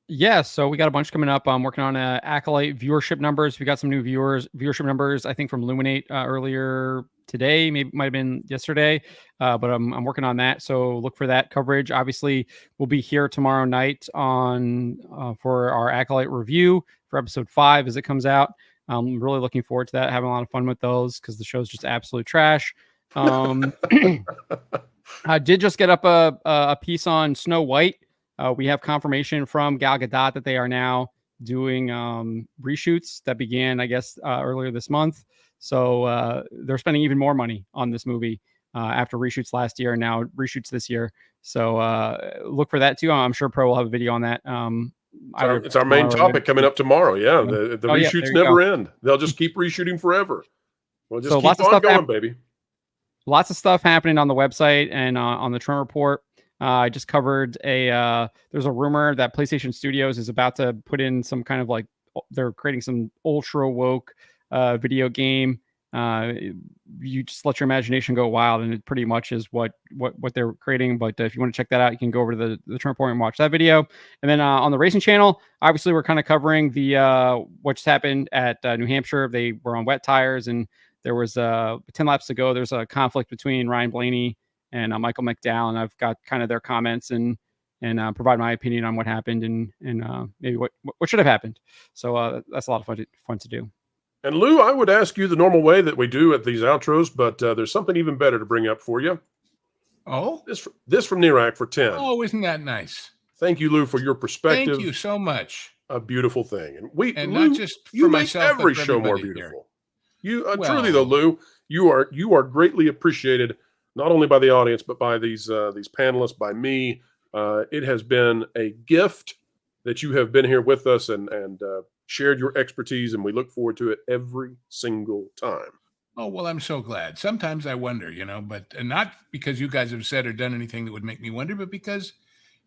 Yeah, so we got a bunch coming up. I'm working on Acolyte viewership numbers. We got some new viewership numbers, I think, from Luminate earlier today, maybe might have been yesterday, but I'm working on that. So look for that coverage. Obviously, we'll be here tomorrow night on for our Acolyte review for episode 5 as it comes out. I'm really looking forward to that. Having a lot of fun with those because the show's just absolute trash. I did just get up a piece on Snow White. We have confirmation from Gal Gadot that they are now doing reshoots that began, I guess, earlier this month. So they're spending even more money on this movie after reshoots last year and now reshoots this year. So look for that too. I'm sure Pro will have a video on that. It's our main topic coming up tomorrow. Yeah, the reshoots never end. They'll just keep reshooting forever. We'll just keep on going, baby. Lots of stuff happening on the website and on the Trent Report. I just covered there's a rumor that PlayStation Studios is about to put in some kind of they're creating some ultra woke video game. You just let your imagination go wild, and it pretty much is what they're creating. But if you want to check that out, you can go over to the Trent Report and watch that video. And then on the racing channel, obviously we're kind of covering the what just happened at New Hampshire. They were on wet tires, and there was 10 laps to go. There's a conflict between Ryan Blaney and Michael McDowell, and I've got kind of their comments and provide my opinion on what happened and maybe what should have happened. So that's a lot of fun to do. And Lou, I would ask you the normal way that we do at these outros, but there's something even better to bring up for you. Oh? This from Nirac for 10. Oh, isn't that nice? Thank you, Lou, for your perspective. Thank you so much. A beautiful thing. And Lou, not just for you myself, make every but for show more everybody beautiful. You truly though, Lou, you are greatly appreciated, not only by the audience, but by these panelists, by me. It has been a gift that you have been here with us and shared your expertise, and we look forward to it every single time. Oh, well, I'm so glad. Sometimes I wonder, but not because you guys have said or done anything that would make me wonder, but because,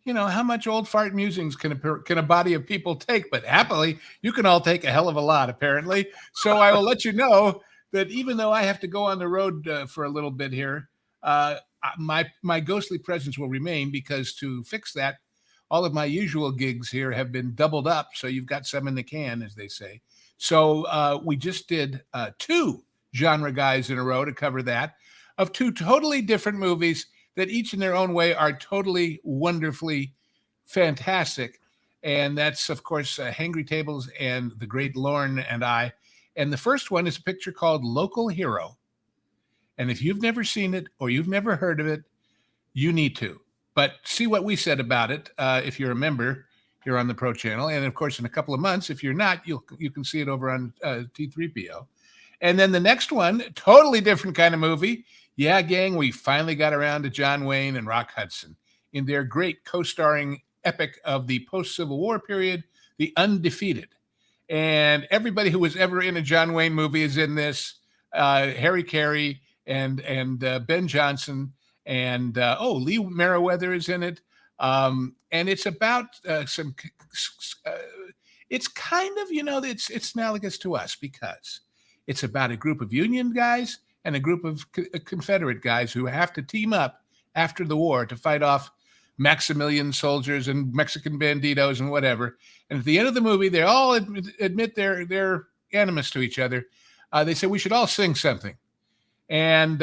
how much old fart musings can a body of people take? But happily, you can all take a hell of a lot, apparently. So I will let you know that even though I have to go on the road for a little bit here, my ghostly presence will remain, because to fix that, all of my usual gigs here have been doubled up. So you've got some in the can, as they say. So we just did 2 genre guys in a row to cover that, of 2 totally different movies that each in their own way are totally wonderfully fantastic. And that's, of course, Hangry Tables and The Great Lorne and I. And the first one is a picture called Local Hero. And if you've never seen it or you've never heard of it, you need to. But see what we said about it if you're a member here on the Pro Channel. And, of course, in a couple of months, if you're not, you can see it over on T3PO. And then the next one, totally different kind of movie. Yeah, gang, we finally got around to John Wayne and Rock Hudson in their great co-starring epic of the post-Civil War period, The Undefeated. And everybody who was ever in a John Wayne movie is in this. Harry Carey and Ben Johnson. And Lee Merriweather is in it, and it's about it's kind of it's analogous to us, because it's about a group of Union guys and a group of Confederate guys who have to team up after the war to fight off Maximilian soldiers and Mexican banditos and whatever. And at the end of the movie, they all admit their animus to each other. They say we should all sing something. And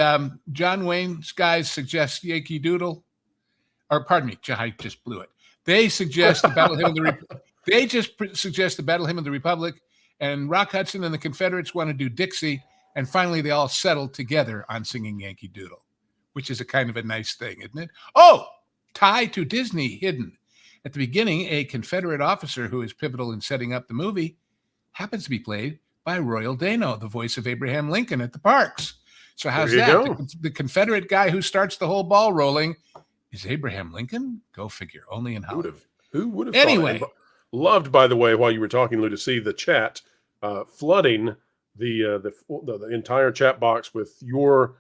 John Wayne's guys suggest Yankee Doodle, or pardon me, I just blew it. They suggest the Battle Hymn of the Battle Hymn of the Republic, and Rock Hudson and the Confederates want to do Dixie, and finally they all settle together on singing Yankee Doodle, which is a kind of a nice thing, isn't it? Oh, tie to Disney hidden. At the beginning, a Confederate officer who is pivotal in setting up the movie happens to be played by Royal Dano, the voice of Abraham Lincoln at the parks. So how's There you that? go. The Confederate guy who starts the whole ball rolling is Abraham Lincoln? Go figure. Only in Hollywood. Who would have Anyway. thought? Loved, by the way, while you were talking, Lou, to see the chat flooding the entire chat box with your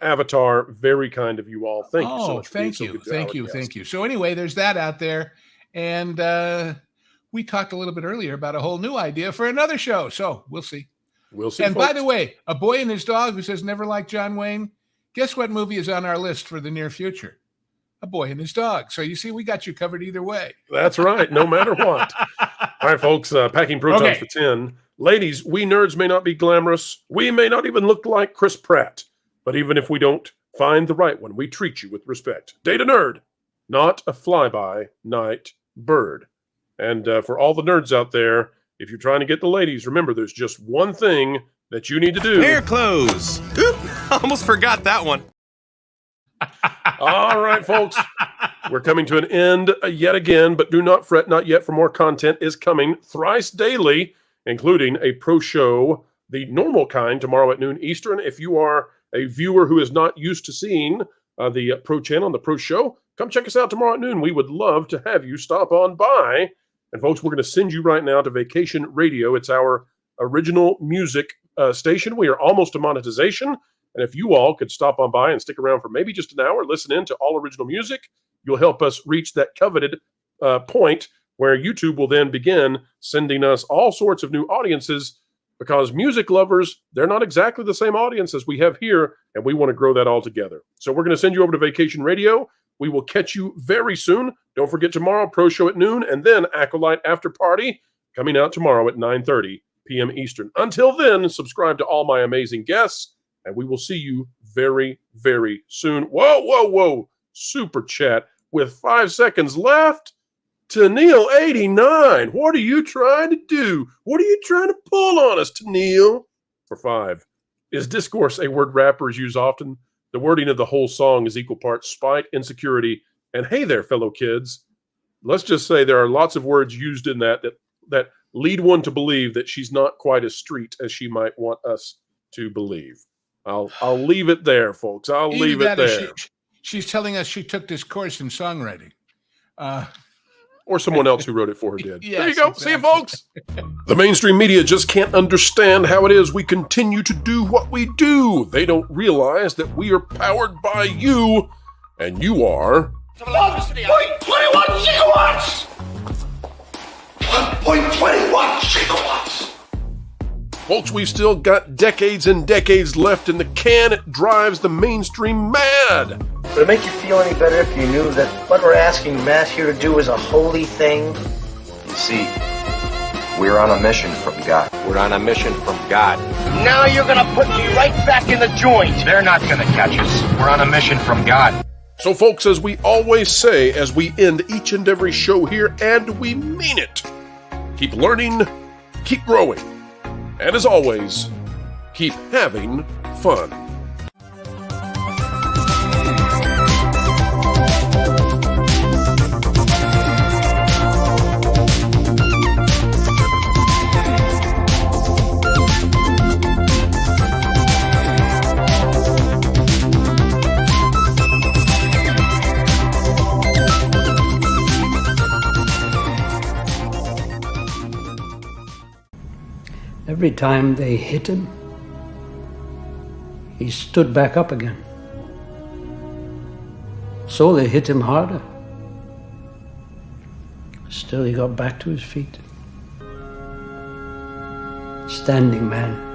avatar. Very kind of you all. Thank you so much. for being Thank so you. good to Thank our you. guests. Thank you. So anyway, there's that out there. And we talked a little bit earlier about a whole new idea for another show. So we'll see. We'll see. And by folks. the way, A Boy and His Dog, who says never liked John Wayne, guess what movie is on our list for the near future? A Boy and His Dog. So you see, we got you covered either way. That's right. No matter what. All right, folks. Packing protons Okay. for 10. Ladies, we nerds may not be glamorous. We may not even look like Chris Pratt. But even if we don't find the right one, we treat you with respect. Data nerd, not a fly-by-night bird. And for all the nerds out there, if you're trying to get the ladies, remember there's just one thing that you need to do. Hair clothes. Oop, almost forgot that one. All right, folks. We're coming to an end yet again, but do not fret, not yet, for more content is coming thrice daily, including a pro show, the normal kind, tomorrow at noon Eastern. If you are a viewer who is not used to seeing the Pro Channel and the Pro Show, come check us out tomorrow at noon. We would love to have you stop on by. And folks, we're going to send you right now to Vacation Radio. It's our original music station. We are almost to monetization. And if you all could stop on by and stick around for maybe just an hour, listen in to all original music, you'll help us reach that coveted point where YouTube will then begin sending us all sorts of new audiences, because music lovers, they're not exactly the same audience as we have here, and we want to grow that all together. So we're going to send you over to Vacation Radio. We will catch you very soon. Don't forget tomorrow, Pro Show at noon, and then Acolyte After Party coming out tomorrow at 9:30 p.m. Eastern. Until then, subscribe to all my amazing guests, and we will see you very, very soon. Whoa. Super chat with 5 seconds left. Tennille89, what are you trying to do? What are you trying to pull on us, Tennille? For 5. Is discourse a word rappers use often? The wording of the whole song is equal parts spite, insecurity, and hey there, fellow kids. Let's just say there are lots of words used in that lead one to believe that she's not quite as street as she might want us to believe. I'll leave it there, folks. I'll leave it there. She's telling us she took this course in songwriting. Or someone else who wrote it for her did. Yes, there you go. exactly. See you, folks. The mainstream media just can't understand how it is we continue to do what we do. They don't realize that we are powered by you, and you are... 1.21 gigawatts! 1.21 gigawatts! Folks, we've still got decades and decades left in the can. It drives the mainstream mad. Would it make you feel any better if you knew that what we're asking Matt here to do is a holy thing? You see, we're on a mission from God. We're on a mission from God. Now you're gonna put me right back in the joint! They're not gonna catch us. We're on a mission from God. So, folks, as we always say, as we end each and every show here, and we mean it, keep learning, keep growing, and as always, keep having fun. Every time they hit him, he stood back up again. So they hit him harder. Still, he got back to his feet. Standing man.